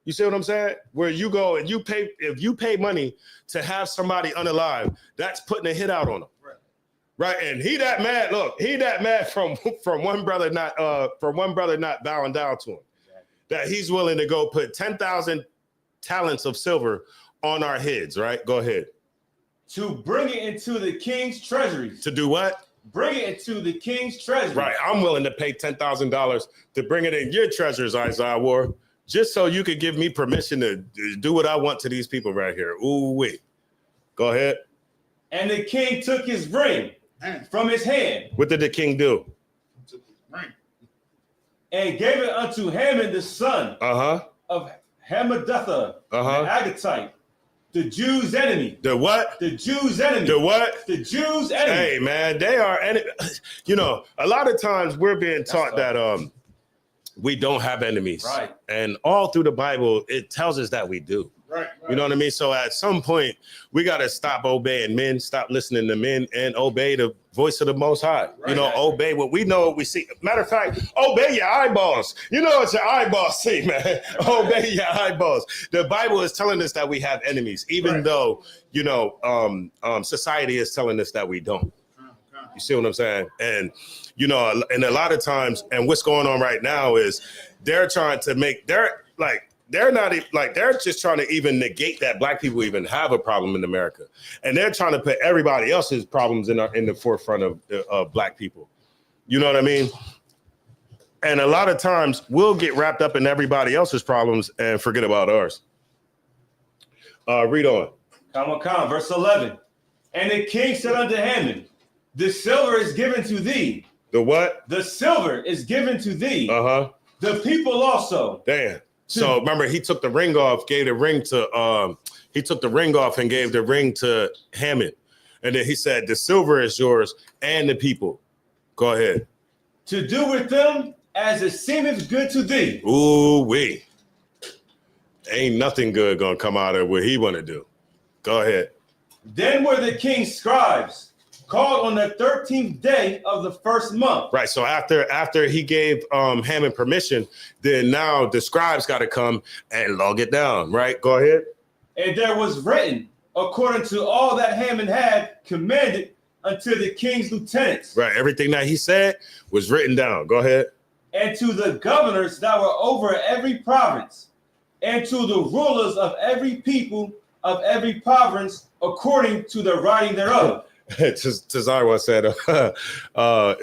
You see what I'm saying? Where you go and if you pay money to have somebody unalive, that's putting a hit out on them. Right. And he that mad. Look, he that mad from one brother not bowing down to him. That he's willing to go put 10,000 talents of silver on our heads. Right. Go ahead. To bring it into the king's treasuries. To do what? Bring it into the king's treasury. Right. I'm willing to pay $10,000 to bring it in your treasures, ISUPK, just so you could give me permission to do what I want to these people right here. Ooh, wait. Go ahead. And the king took his ring from his hand. What did the king do? And gave it unto Haman, the son of Hammedatha, the Agagite. The Jews' enemy. The what? The Jews' enemy. The what? The Jews' enemy. Hey, man, they are. You know, a lot of times we're being taught that we don't have enemies. Right. And all through the Bible, it tells us that we do. Right. You know what I mean? So at some point, we got to stop obeying men, stop listening to men, and obey the voice of the Most High. Right. You know, obey what we know, what we see. Matter of fact, obey your eyeballs. You know what your eyeballs see, man. Obey your eyeballs. The Bible is telling us that we have enemies, even though, you know, society is telling us that we don't. You see what I'm saying? And, you know, and a lot of times, and what's going on right now is they're trying to make, they're just trying to even negate that black people even have a problem in America. And they're trying to put everybody else's problems in the forefront of black people. You know what I mean? And a lot of times we'll get wrapped up in everybody else's problems and forget about ours. Read on. Verse 11. And the king said unto Haman, the silver is given to thee. The what? The silver is given to thee. The people also. Damn. So remember, he took the ring off, gave the ring to he took the ring off and gave the ring to Haman. And then he said, the silver is yours and the people. Go ahead. To do with them as it seemeth good to thee. Ooh, wee. Ain't nothing good gonna come out of what he want to do. Go ahead. Then were the king's scribes called on the 13th day of the first month. Right. So after he gave Haman permission, then now the scribes got to come and log it down. Right. Go ahead. And there was written according to all that Haman had commanded unto the king's lieutenants. Right. Everything that he said was written down. Go ahead. And to the governors that were over every province, and to the rulers of every people of every province according to the writing thereof. Tazarwa said,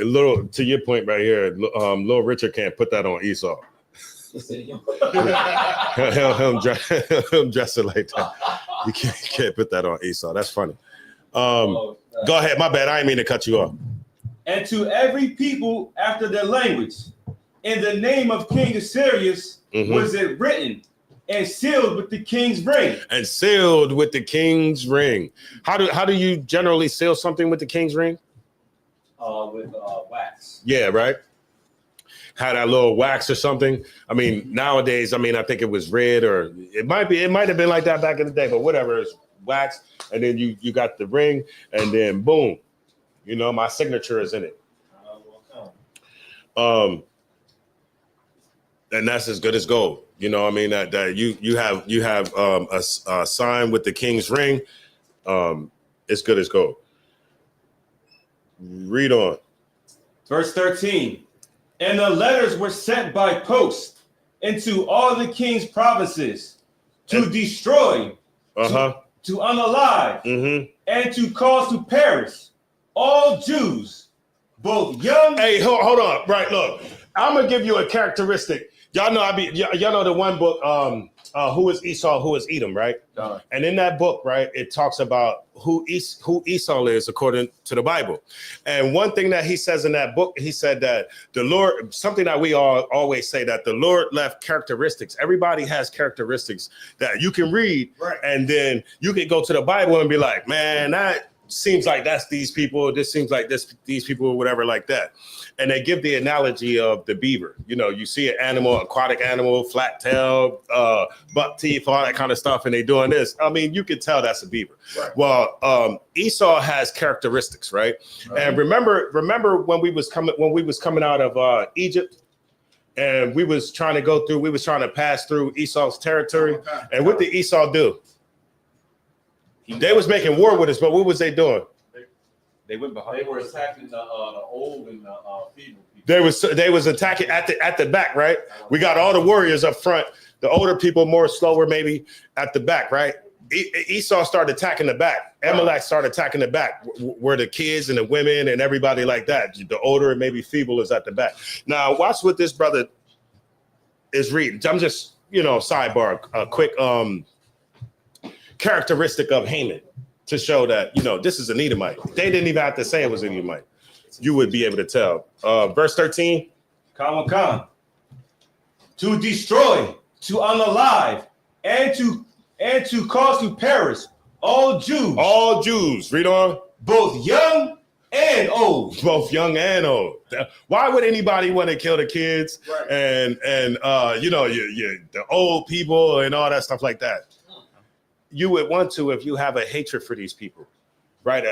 little to your point right here, Little Richard can't put that on Esau. him dress it like that. You can't put that on Esau. That's funny. Go ahead. My bad. I didn't mean to cut you off. And to every people after their language, in the name of King Assyrius was it written and sealed with the king's ring. And sealed with the king's ring. How do you generally seal something with the king's ring? With wax. Yeah, right. Had that little wax or something. I mean, nowadays, I think it was red, or it might have been like that back in the day, but whatever, it's wax, and then you got the ring, and then boom, my signature is in it. And that's as good as gold. That you have a sign with the king's ring. It's good as gold. Read on. Verse 13. And the letters were sent by post into all the king's provinces to destroy, to unalive, and to cause to perish all Jews, both young. Hey, hold on. Right, look, I'm gonna give you a characteristic. Y'all know y'all know the one book, who is Esau, who is Edom, right? And in that book, right, it talks about who Esau is according to the Bible. And one thing that he says in that book, he said that the Lord, something that we all always say, that the Lord left characteristics. Everybody has characteristics that you can read, right, and then you can go to the Bible and be like, man, that seems like that's these people. This seems like these people, or whatever, like that. And they give the analogy of the beaver. You see an animal, aquatic animal, flat tail, buck teeth, all that kind of stuff, and they doing this. I mean, you can tell that's a beaver. Right. Well, Esau has characteristics, right? And remember when we was coming out of Egypt, and we was trying to pass through Esau's territory. And what did Esau do? They was making war with us, but what was they doing? They went behind. They were attacking the old and the feeble people. They was attacking at the back, right? We got all the warriors up front. The older people more slower, maybe at the back, right? Esau started attacking the back. Amalek started attacking the back, where the kids and the women and everybody like that. The older and maybe feeble is at the back. Now, watch what this brother is reading. I'm just, sidebar, a quick characteristic of Haman, to show that, this is an Edomite. They didn't even have to say it was an Edomite. You would be able to tell. Verse 13. Come. To destroy, to unalive, and to cause to perish all Jews. All Jews. Read on. Both young and old. Both young and old. Why would anybody want to kill the kids, right, and the old people and all that stuff like that? You would want to if you have a hatred for these people, right?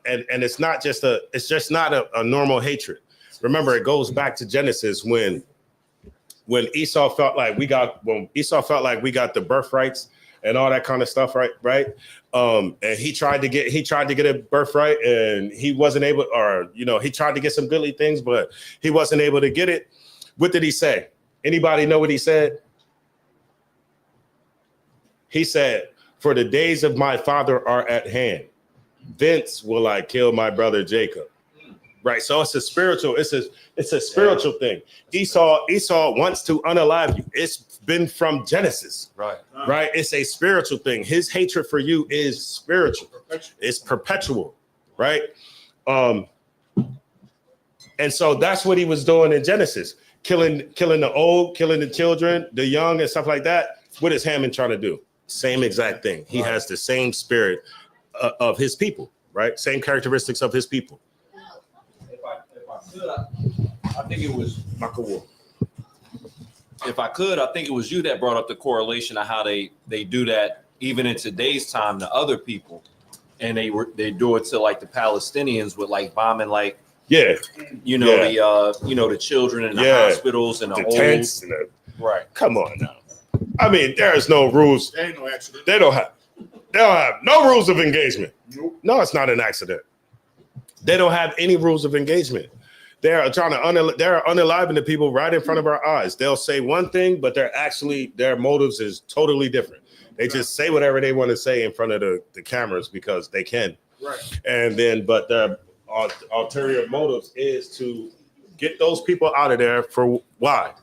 And it's not just not a normal hatred. Remember, it goes back to Genesis when Esau felt like we got the birthrights and all that kind of stuff, right? And he tried to get a birthright, and he wasn't able, or he tried to get some goodly things, but he wasn't able to get it. What did he say? Anybody know what he said? He said, "For the days of my father are at hand. Thence will I kill my brother Jacob." Right. So it's a spiritual thing. Esau wants to unalive you. It's been from Genesis. Right. Right. It's a spiritual thing. His hatred for you is spiritual. It's perpetual. Right. And so that's what he was doing in Genesis, killing the old, killing the children, the young, and stuff like that. What is Haman trying to do? Same exact thing. He has the same spirit of his people, right? Same characteristics of his people. If I could, I think it was Michael. If I could, I think it was you that brought up the correlation of how they do that even in today's time to other people, and they do it to like the Palestinians with like bombing, like the children in the hospitals and the old tents and right. Come on now. I mean, there's no rules. There ain't no accident. They don't have no rules of engagement. Nope. No, it's not an accident. They don't have any rules of engagement. They're trying to they're unaliving the people right in front of our eyes. They'll say one thing, but their motives is totally different. They just say whatever they want to say in front of the cameras because they can. Right. And then, but the ulterior motives is to get those people out of there for why?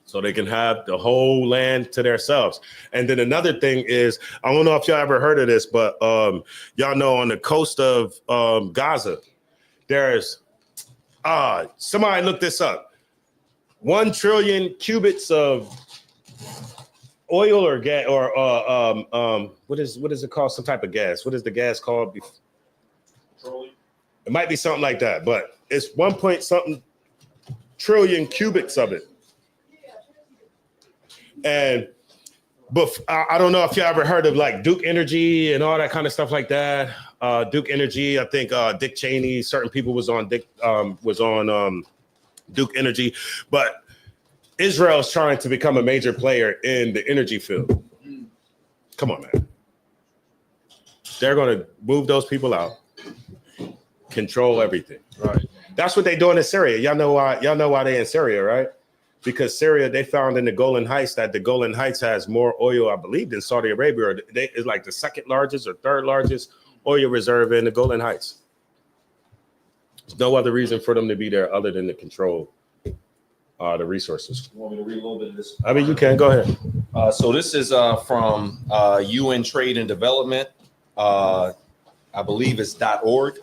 So they can have the whole land to themselves. And then another thing is, I don't know if y'all ever heard of this, but y'all know on the coast of Gaza, there's somebody look this up. 1 trillion cubits of oil or gas or what is it called? Some type of gas. What is the gas called? Petroleum. It might be something like that, but it's 1 point something trillion cubics of it. And but I don't know if you ever heard of like Duke Energy and all that kind of stuff like that. Duke Energy, I think Dick Cheney, certain people was on Duke Energy, but Israel's trying to become a major player in the energy field. Come on, man. They're going to move those people out, control everything. Right. That's what they're doing in Syria. Y'all know why they're in Syria, right? Because Syria, they found in the Golan Heights that the Golan Heights has more oil, I believe, than Saudi Arabia. Or it's like the second largest or third largest oil reserve in the Golan Heights. There's no other reason for them to be there other than to control the resources. You want me to read a little bit of this? I mean, you can. Go ahead. So this is from UN Trade and Development. I believe it's .org.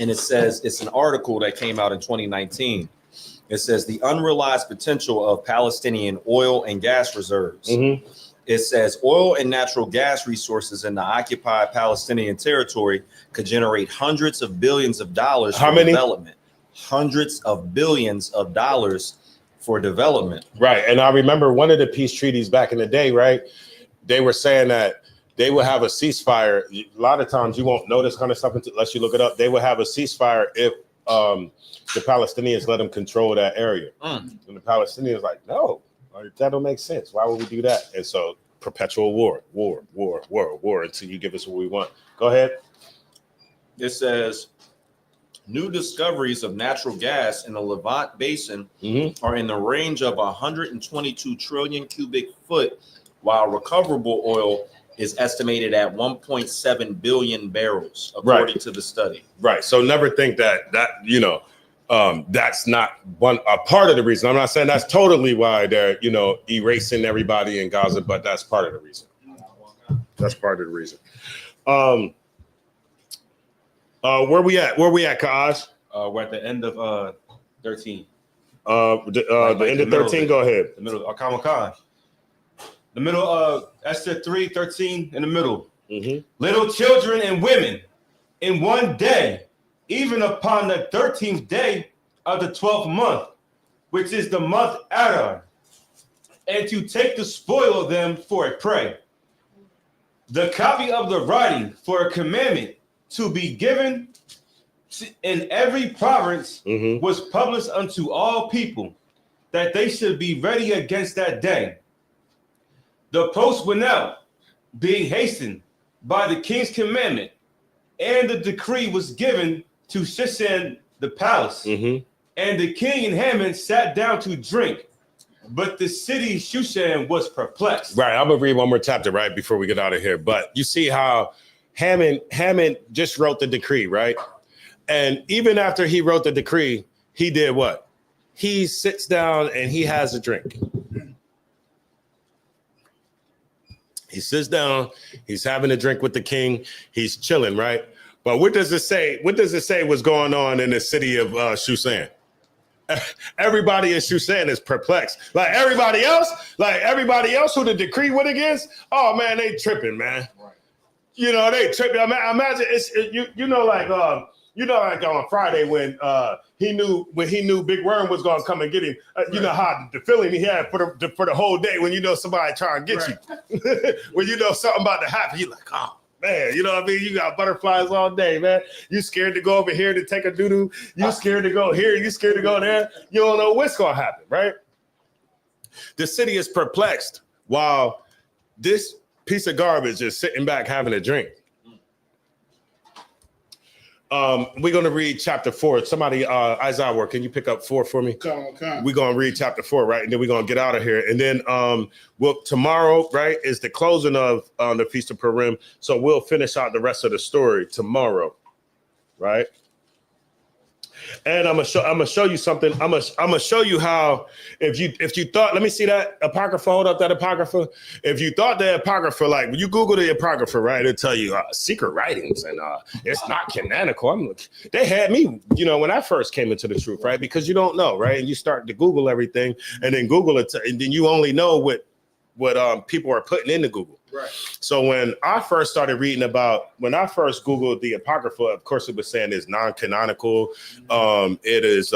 And it says, it's an article that came out in 2019. It says the unrealized potential of Palestinian oil and gas reserves. Mm-hmm. It says oil and natural gas resources in the occupied Palestinian territory could generate hundreds of billions of dollars for development. Hundreds of billions of dollars for development. Right. And I remember one of the peace treaties back in the day, right? They were saying that they would have a ceasefire. A lot of times you won't know this kind of stuff unless you look it up. They would have a ceasefire if the Palestinians let them control that area. And the Palestinians like, no, that don't make sense. Why would we do that? And so perpetual war until you give us what we want. Go ahead. It says new discoveries of natural gas in the Levant Basin are in the range of 122 trillion cubic foot, while recoverable oil is estimated at 1.7 billion barrels, according to the study. Right. So never think that that's not a part of the reason. I'm not saying that's totally why they're, erasing everybody in Gaza, but that's part of the reason. That's part of the reason. Where we at, Kaj? We're at the end of 13. The end of 13, go ahead. The middle of Khan. The middle of Esther 3:13 in the middle. Mm-hmm. Little children and women in one day, even upon the 13th day of the 12th month, which is the month Adar, and to take the spoil of them for a prey. The copy of the writing for a commandment to be given in every province was published unto all people, that they should be ready against that day. The post went out, being hastened by the king's commandment, and the decree was given to Shushan the palace. And the king and Haman sat down to drink, but the city Shushan was perplexed. Right, I'm gonna read one more chapter right before we get out of here. But you see how Haman just wrote the decree, right? And even after he wrote the decree, he did what? He sits down and he has a drink. He sits down, he's having a drink with the king, he's chilling, right? But what does it say? What does it say was going on in the city of Shushan? Everybody in Shushan is perplexed. Like everybody else who the decree went against, oh man, they tripping, man. Right. They tripping. Imagine like on Friday when he knew Big Worm was gonna come and get him. You know how the feeling he had for the whole day when somebody trying to get you. When something about to happen, you're like, oh man, you know what I mean? You got butterflies all day, man. You scared to go over here to take a doo-doo. You scared to go here. You scared to go there. You don't know what's gonna happen, right? The city is perplexed while this piece of garbage is sitting back having a drink. We're going to read chapter 4. Somebody, ISUPK, can you pick up 4 for me? We're going to read chapter 4, right? And then we're going to get out of here. And then tomorrow, right, is the closing of the Feast of Purim. So we'll finish out the rest of the story tomorrow, right? And I'm gonna show you something. I'm gonna show you how if you thought, let me see that Apocrypha, hold up that Apocrypha. If you thought the Apocrypha, like when you Google the Apocrypha, right, it'll tell you secret writings and it's not canonical. They had me, when I first came into the truth, right? Because you don't know, right? And you start to Google everything and then Google it, and then you only know what people are putting into Google. Right. So when I first Googled the Apocrypha, of course it was saying it's non-canonical. It is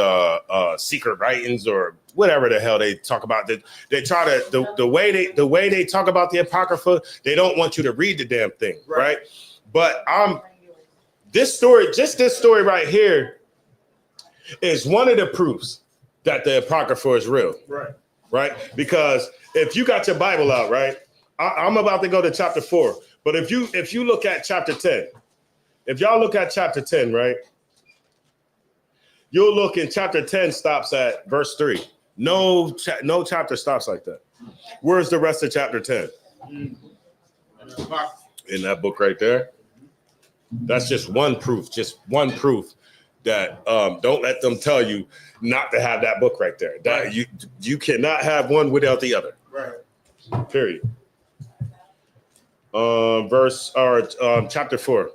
secret writings or whatever the hell they talk about. They try to the way they talk about the Apocrypha, they don't want you to read the damn thing, right? But this story right here is one of the proofs that the Apocrypha is real. Right? Because if you got your Bible out, right? I'm about to go to chapter 4, but if you look at chapter 10, if y'all look at chapter 10, right, you'll look in chapter 10 stops at verse 3. No chapter stops like that. Where's the rest of chapter 10? In that book right there. That's just one proof that don't let them tell you not to have that book right there. That you cannot have one without the other. Right. Period. Chapter 4.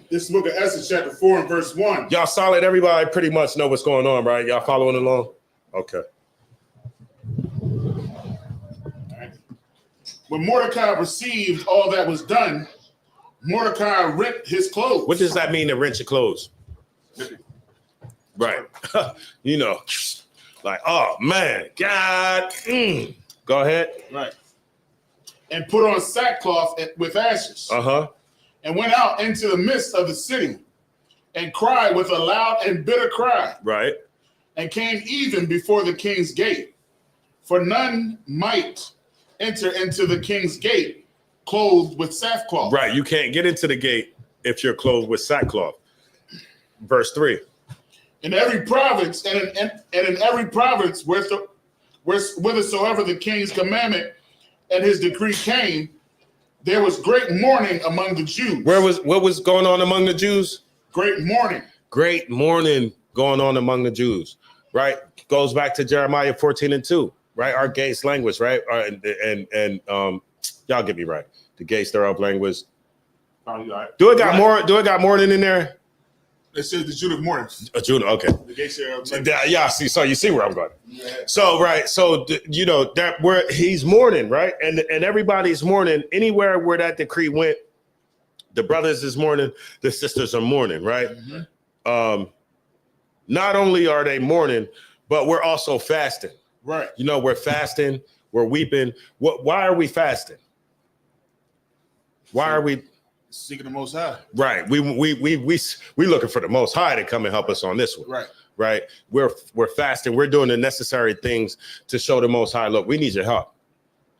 This book of Esther, chapter 4 and verse 1. Y'all solid? Everybody pretty much know what's going on, right? Y'all following along? Okay. Right. When Mordecai received all that was done, Mordecai rent his clothes. What does that mean to rent your clothes? Right. Like, oh man, God. Go ahead. Right. And put on sackcloth with ashes. And went out into the midst of the city and cried with a loud and bitter cry. Right. And came even before the king's gate. For none might enter into the king's gate clothed with sackcloth. Right. You can't get into the gate if you're clothed with sackcloth. Verse 3. In every province and in every province whithersoever the king's commandment and his decree came, there was great mourning among the Jews. What was going on among the Jews? Great mourning. Great mourning going on among the Jews, right? Goes back to Jeremiah 14:2, right? Our gates language, right? And y'all get me right. The gates thereof language. Do it got mourning in there? It says the Judah mourning. Judah, okay. The gates thereof. Yeah, so you see where I'm going. Yeah. So right, so that where he's mourning, right, and everybody's mourning. Anywhere where that decree went, the brothers is mourning, the sisters are mourning, right? Mm-hmm. Not only are they mourning, but we're also fasting. Right. We're fasting, we're weeping. Why are we fasting? Why are we seeking the Most High? Right. We looking for the Most High to come and help us on this one. Right. Right. We're fasting. We're doing the necessary things to show the Most High, look, we need your help.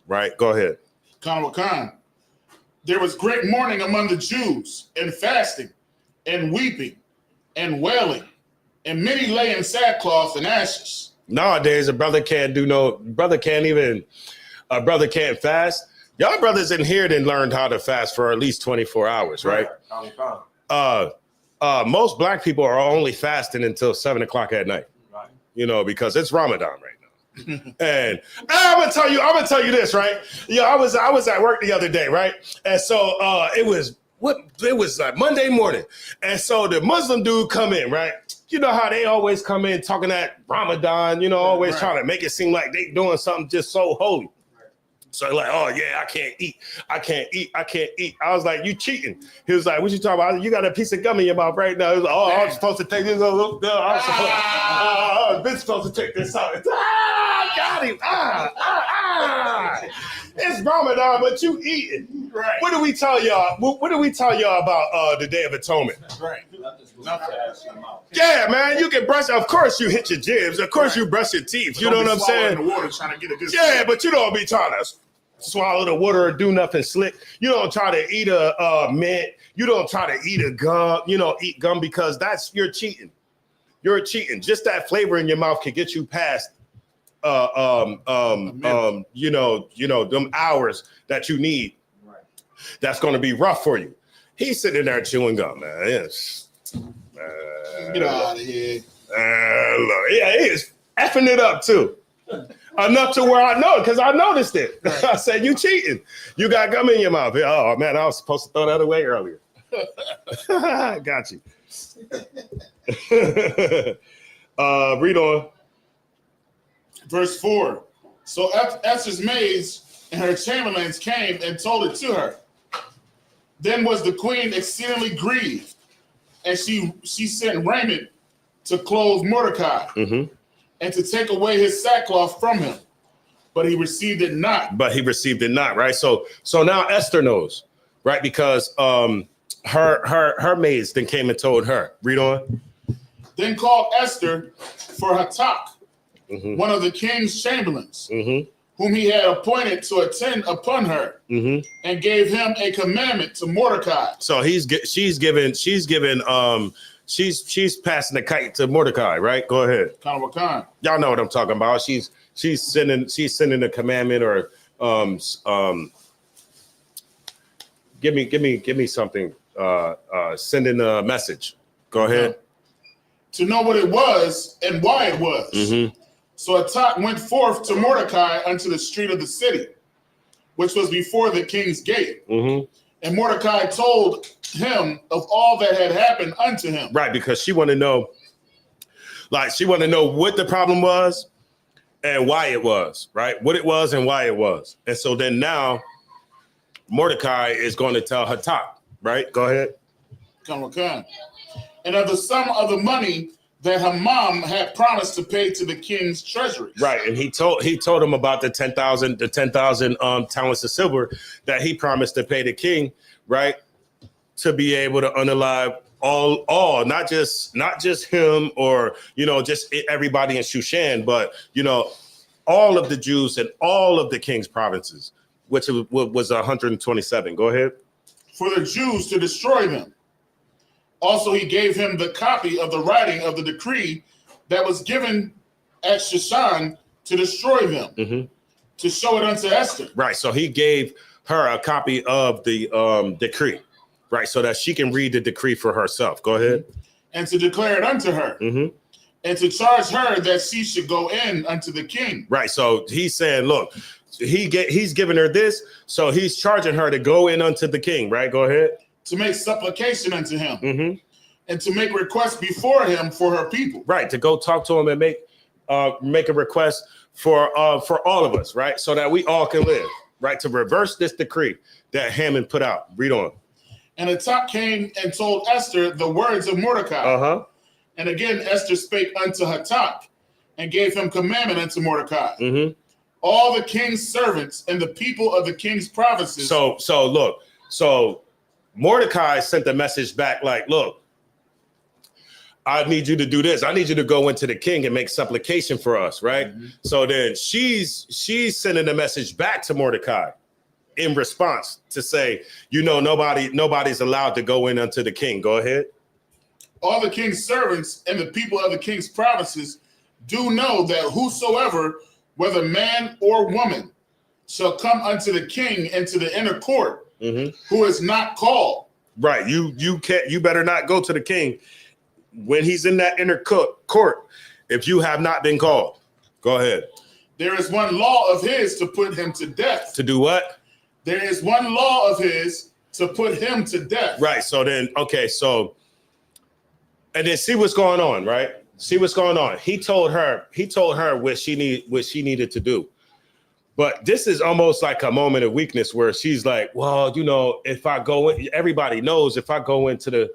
Right. Go ahead. Khan. There was great mourning among the Jews, and fasting, and weeping, and wailing, and many lay in sackcloth and ashes. Nowadays, a brother can't fast. Y'all brothers in here didn't learn how to fast for at least 24 hours, right? Most black people are only fasting until 7 o'clock at night, right? Because it's Ramadan right now. And I'm gonna tell you this, right? I was at work the other day, right? And so it was Monday morning, and so the Muslim dude come in, right? You know how they always come in talking that Ramadan, always trying to make it seem like they doing something just so holy. So like, oh yeah, I can't eat. I was like, you cheating. He was like, what you talking about? You got a piece of gum in your mouth right now. He was like, oh, I'm supposed to take this. I've been supposed to take this out. Got him. It's Ramadan, but you eating. Right. What do we tell y'all? What do we tell y'all about the Day of Atonement? Right. Yeah, man, you can brush. Of course, you hit your jibs. Of course, you brush your teeth. You know what I'm saying? In the water trying to get a good yeah, but you don't be trying to swallow the water or do nothing slick. You don't try to eat a mint. You don't try to eat a gum, eat gum because you're cheating. You're cheating. Just that flavor in your mouth can get you past them hours that you need. Right. That's going to be rough for you. He's sitting there chewing gum, man. Get out of here. Look, yeah, he is effing it up too. Enough to where I know it because I noticed it. I said, "You cheating? You got gum in your mouth." Oh man, I was supposed to throw that away earlier. Got you. Read on. Verse 4. So Esther's maids and her chamberlains came and told it to her. Then was the queen exceedingly grieved, and she sent raiment to clothe Mordecai and to take away his sackcloth from him. But he received it not. Right? So now Esther knows, right? Because her maids then came and told her. Read on. Then called Esther for Hatak, one of the king's chamberlains, whom he had appointed to attend upon her, and gave him a commandment to Mordecai. So she's passing the kite to Mordecai, right? Go ahead. Khan. Y'all know what I'm talking about. She's sending a commandment or give me something. Sending a message. Go ahead. To know what it was and why it was. So Hatak went forth to Mordecai unto the street of the city, which was before the king's gate. And Mordecai told him of all that had happened unto him. Right, because she wanted to know, what the problem was and why it was, right? What it was and why it was. And so then now Mordecai is going to tell Hatak, right? Go ahead. Khan. And of the sum of the money that Haman had promised to pay to the king's treasury. Right, and he told him about the 10,000 talents of silver that he promised to pay the king, right, to be able to unalive all not just him or just everybody in Shushan, but all of the Jews and all of the king's provinces, which was 127. Go ahead. For the Jews to destroy them. Also, he gave him the copy of the writing of the decree that was given at Shushan to destroy them, to show it unto Esther. Right. So he gave her a copy of the decree, right, so that she can read the decree for herself. Go ahead. And to declare it unto her, and to charge her that she should go in unto the king. Right. So he's saying, look, he's giving her this, so he's charging her to go in unto the king. Right. Go ahead. To make supplication unto him, and to make requests before him for her people. Right, to go talk to him and make a request for all of us, right, so that we all can live, right, to reverse this decree that Haman put out. Read on. And Hatak came and told Esther the words of Mordecai. And again Esther spake unto Hatak, and gave him commandment unto Mordecai. All the king's servants and the people of the king's provinces. So Mordecai sent the message back like, look, I need you to do this. I need you to go into the king and make supplication for us, right? So then she's sending a message back to Mordecai in response to say, nobody's allowed to go in unto the king. Go ahead. All the king's servants and the people of the king's provinces do know that whosoever, whether man or woman, shall come unto the king into the inner court, who is not called. Right. You better not go to the king when he's in that inner court if you have not been called. Go ahead. There is one law of his to put him to death. To do what? There is one law of his to put him to death. Right. So then, okay. So, and then see what's going on, right? See what's going on. He told her what she needed to do. But this is almost like a moment of weakness where she's like, well, if I go in, everybody knows if I go into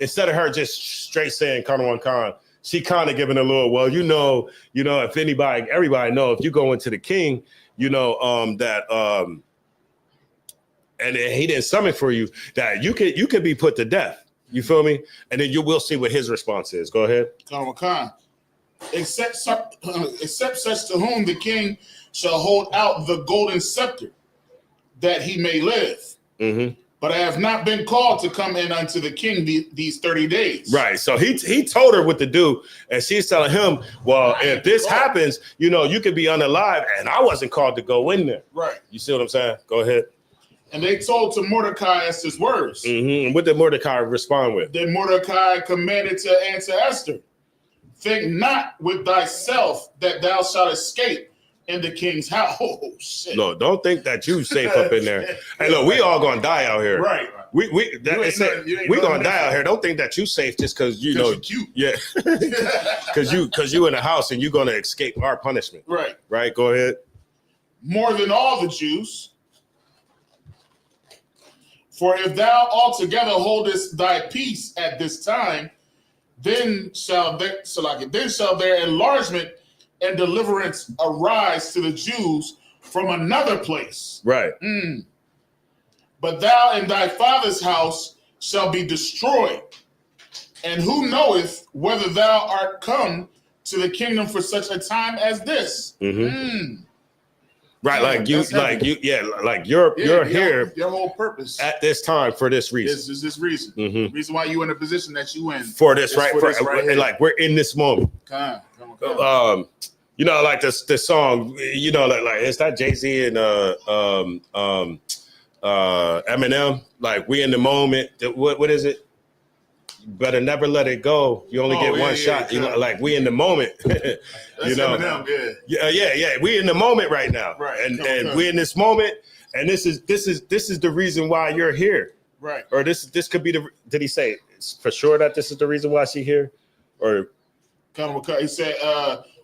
instead of her just straight saying Khan, she kind of giving a little, well, if everybody know if you go into the king, that and he didn't summon for you, that you could be put to death. You feel me? And then we'll see what his response is. Go ahead. Khan. Except such to whom the king shall hold out the golden scepter, that he may live. Mm-hmm. But I have not been called to come in unto the king these 30 days. Right. So he told her what to do, and she's telling him, well, if this happens, you know, you could be unalive, and I wasn't called to go in there. Right. You see what I'm saying? Go ahead. And they told to Mordecai Esther's words. Mm-hmm. And what did Mordecai respond with? Then Mordecai commanded to answer Esther, think not with thyself that thou shalt escape in the king's house. Oh, shit. No, don't think that you safe up in there. Hey, look, we all gonna die out here. Right. We gonna die out here. Don't think that you safe just because you know. You're cute. Yeah. Because you in the house and you're gonna escape our punishment. Right. Right. Go ahead. More than all the Jews. For if thou altogether holdest thy peace at this time, then shall their enlargement and deliverance arise to the Jews from another place. Right. But thou and thy father's house shall be destroyed. And who knoweth whether thou art come to the kingdom for such a time as this? Mm-hmm. Right, Yeah, you're here. Your whole purpose At this time for this reason. is this reason. Mm-hmm. The reason why you in the position that you in. For this, right? For this right here. Like we're in this moment. Come on. You know, like this song. You know, like it's that Jay-Z and Eminem. Like we in the moment. What is it? Better never let it go. You only get one shot. You know, like we in the moment. You know, Eminem, yeah. We in the moment right now, Right. And we in this moment, and this is the reason why you're here, right? Or this could be the. Did he say for sure that this is the reason why she here, or? He said,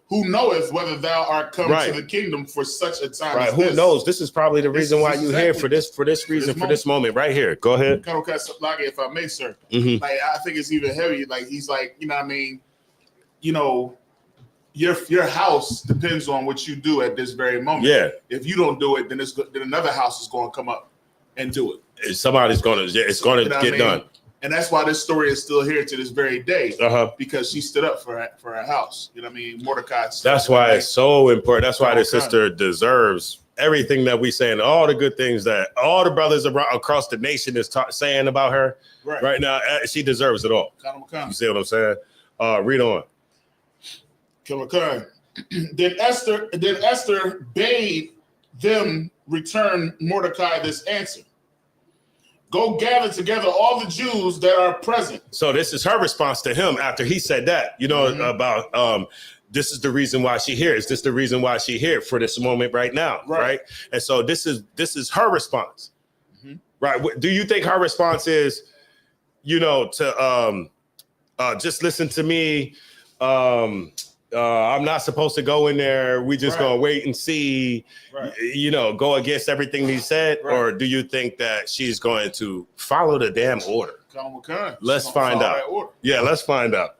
"Who knoweth whether thou art come Right. to the kingdom for such a time Right. as Who this?" knows? This is probably the reason why you here for this reason for this moment right here. Go ahead. If I may, sir. Mm-hmm. Like I think it's even heavy. Like he's like, you know what I mean? You know, your house depends on what you do at this very moment. Yeah. If you don't do it, then another house is going to come up and do it. Somebody's gonna. It's gonna You know what get I mean? done. And that's why this story is still here to this very day, Because she stood up for her house. You know what I mean? Mordecai. That's why it's so important. That's why the sister deserves everything that we saying, all the good things that all the brothers across the nation is saying about her right now. She deserves it all. You see what I'm saying? Read on. Then Esther bade them return Mordecai this answer. Go gather together all the Jews that are present. So this is her response to him after he said that, you know, about this is the reason why she here. Is this the reason why she here for this moment right now? Right. And so this is her response. Right. Do you think her response is, you know, to just listen to me? I'm not supposed to go in there. We just gonna wait and see, you know, go against everything he said, or do you think that she's going to follow the damn order? Let's find out. Yeah, let's find out.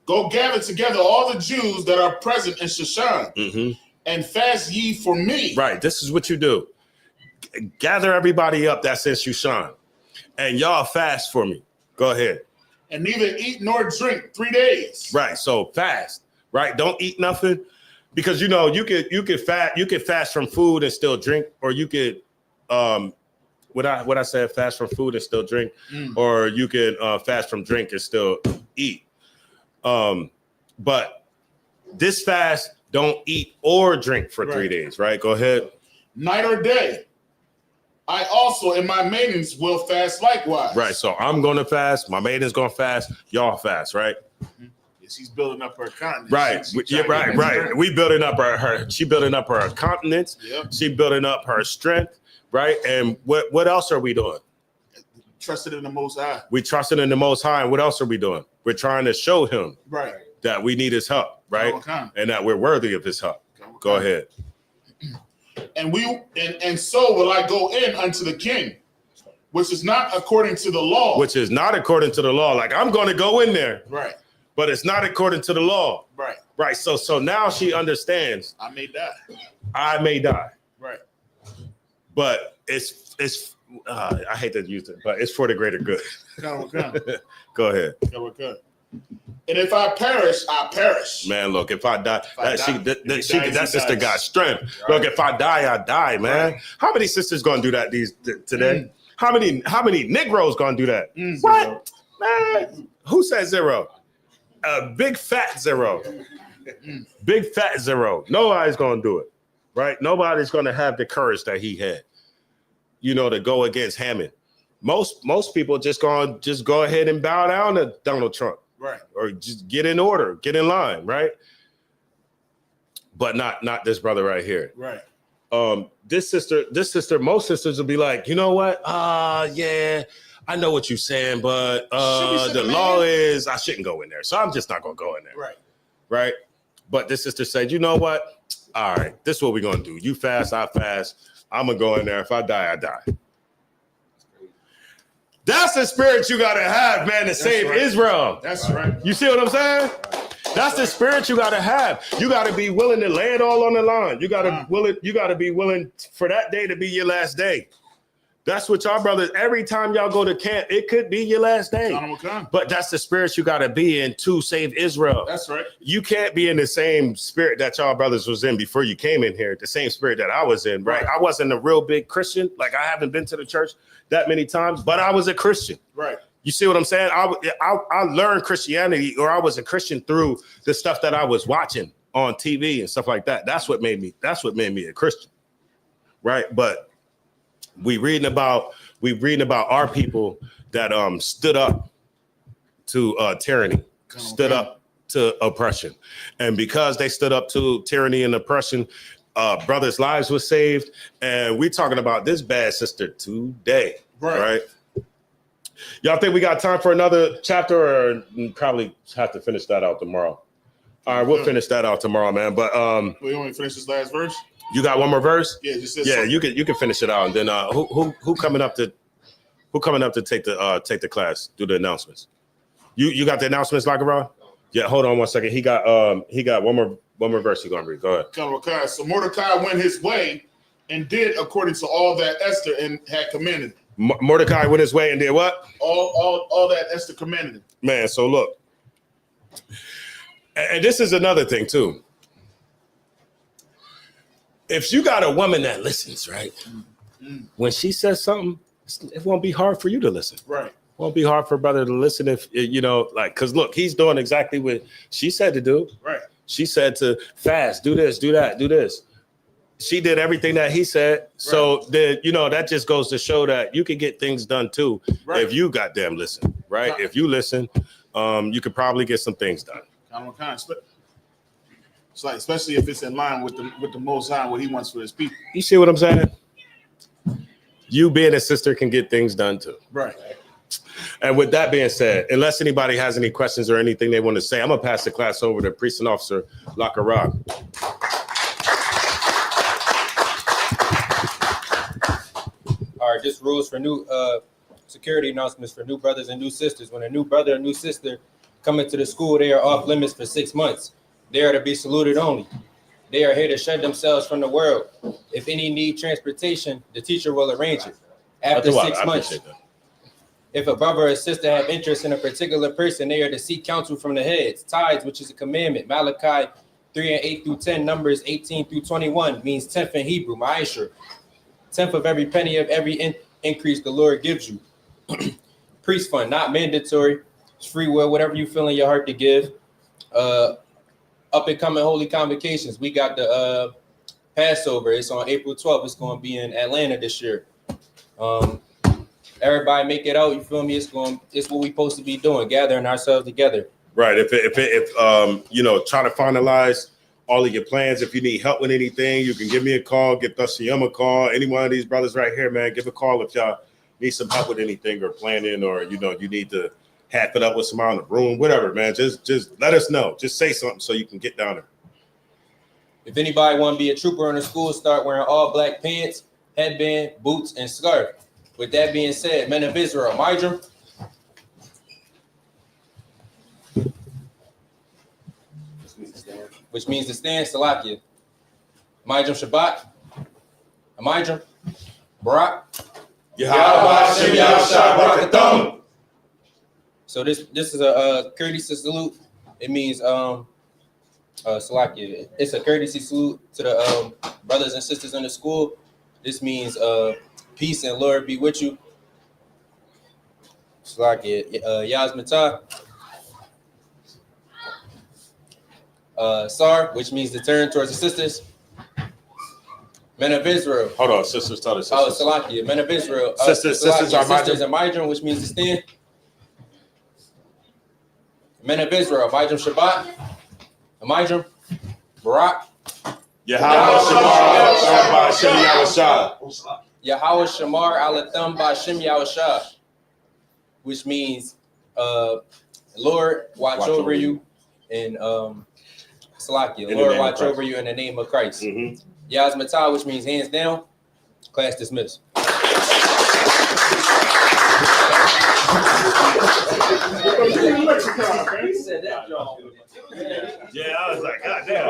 Go gather together all the Jews that are present in Shushan, and fast ye for me. Right. This is what you do. Gather everybody up that's in Shushan, and y'all fast for me. Go ahead. And neither eat nor drink 3 days. Right. So fast. Right. Don't eat nothing, because you know you could fast from food and still drink, or you could what I said, fast from food and still drink, or you could fast from drink and still eat. But this fast, don't eat or drink for 3 days. Right. Go ahead. Night or day. I also and my maidens will fast likewise. Right. So I'm going to fast. My maiden's going to fast. Y'all fast. Right. She's building up her continence. Right. Right. We building up her. She building up her continence. Yep. She building up her strength. Right. And what else are we doing? Trusted in the Most High. We trusted in the Most High. And what else are we doing? We're trying to show him that we need his help. Right. And that we're worthy of his help. Go ahead. And so will I go in unto the king, which is not according to the law. Which is not according to the law. Like, I'm going to go in there. Right. But it's not according to the law. Right. Right. So now she understands. I may die. I may die. Right. But it's I hate to use it, but it's for the greater good. Go ahead. And if I perish, I perish. Man, look, if I die, If I die, that sister got strength. Right. Look, if I die, I die, man. Right. How many sisters gonna do that today? How many Negroes gonna do that? What? Man, who said zero? A big fat zero. Big fat zero. Nobody's gonna do it, right? Nobody's gonna have the courage that he had, to go against Hammond. Most people just go ahead and bow down to Donald Trump. Right. Or just get in order, get in line, right? But not this brother right here. Right. This sister, most sisters will be like, you know what? Yeah, I know what you're saying, but the law is I shouldn't go in there. So I'm just not gonna go in there. Right. Right. But this sister said, you know what? All right, this is what we're gonna do. You fast, I fast. I'm gonna go in there. If I die, I die. That's the spirit you gotta have, man, to save right. Israel. That's right. You see what I'm saying? That's the spirit you gotta have. You gotta be willing to lay it all on the line. You gotta be willing for that day to be your last day. That's what y'all brothers, every time y'all go to camp, it could be your last day. But that's the spirit you gotta be in to save Israel. That's right. You can't be in the same spirit that y'all brothers was in before you came in here, the same spirit that I was in, right? I wasn't a real big Christian. Like, I haven't been to the church that many times, but I was a Christian. Right. You see what I'm saying? I learned Christianity, or I was a Christian through the stuff that I was watching on TV and stuff like that. That's what made me a Christian. Right. But we reading about our people that stood up to tyranny, stood up to oppression. And because they stood up to tyranny and oppression, brothers' lives were saved. And we're talking about this bad sister today. Right. Y'all think we got time for another chapter, or probably have to finish that out tomorrow? All right, we'll finish that out tomorrow, man. But we only finish this last verse. You got one more verse? Yeah, just you can finish it out, and then who coming up to take the class, do the announcements? You got the announcements, Lakaran? Yeah, hold on one second. He got one more verse he's gonna read. Go ahead. So Mordecai went his way and did according to all that Esther had commanded. Mordecai went his way and did what? All that Esther commanded him. Man, so look, and this is another thing too. If you got a woman that listens, right? When she says something, it won't be hard for you to listen. Right. It won't be hard for a brother to listen if, because look, he's doing exactly what she said to do. Right. She said to fast, do this, do that, do this. She did everything that he said. Right. So then, that just goes to show that you can get things done too. Right. If you goddamn listen, right? If you listen, you could probably get some things done. It's like, especially if it's in line with the Most High, what He wants for His people. You see what I'm saying? You being a sister can get things done too. Right. And with that being said, unless anybody has any questions or anything they want to say, I'm gonna pass the class over to Priest and Officer Lakaran. All right, just rules for new security announcements for new brothers and new sisters. When a new brother or new sister come into the school, they are off limits for 6 months. They are to be saluted only. They are here to shed themselves from the world. If any need transportation, the teacher will arrange it. After 6 months, if a brother or sister have interest in a particular person, they are to seek counsel from the heads. Tithes, which is a commandment. Malachi 3:8-10, Numbers 18-21 means 10th in Hebrew, Ma'asher. 10th of every penny of every increase the Lord gives you. Priest fund, not mandatory. It's free will, whatever you feel in your heart to give. Up and coming holy convocations. We got the Passover. It's on April 12th. It's going to be in Atlanta this year. Everybody make it out. You feel me? It's what we supposed to be doing, gathering ourselves together. Right. If try to finalize all of your plans. If you need help with anything, you can give me a call. Give Thasiyam a call. Any one of these brothers right here, man, give a call if y'all need some help with anything or planning, or you need to half it up with someone in the room, whatever, man. Just let us know. Just say something so you can get down there. If anybody want to be a trooper in the school, start wearing all black pants, headband, boots, and scarf. With that being said, men of Israel, Midram. Which means to stand, Salakia. Midram Shabbat. Midram. Barak. Yahweh Shem Yahshua Barakatum. So this is a courtesy salute. It means Salakia. It's a courtesy salute to the brothers and sisters in the school. This means peace and Lord be with you. Salakia. Yaz Matah. Sar, which means to turn towards the sisters. Men of Israel. Hold on, sisters, tell the sisters. Oh, Salakia. Men of Israel. Sisters are sisters and Midram, which means to stand. Men of Israel. Midram Shabbat. Midram. Barak. Yahweh Shamar Hashem Yahushua. Yahweh Shamar Alatham Ba'Shem Yahushua, which means Lord watch over you, and Salakia, Lord watch over you in the name of Christ. Yaz Matah, which means hands down. Class dismissed. Yeah, I was like, God damn.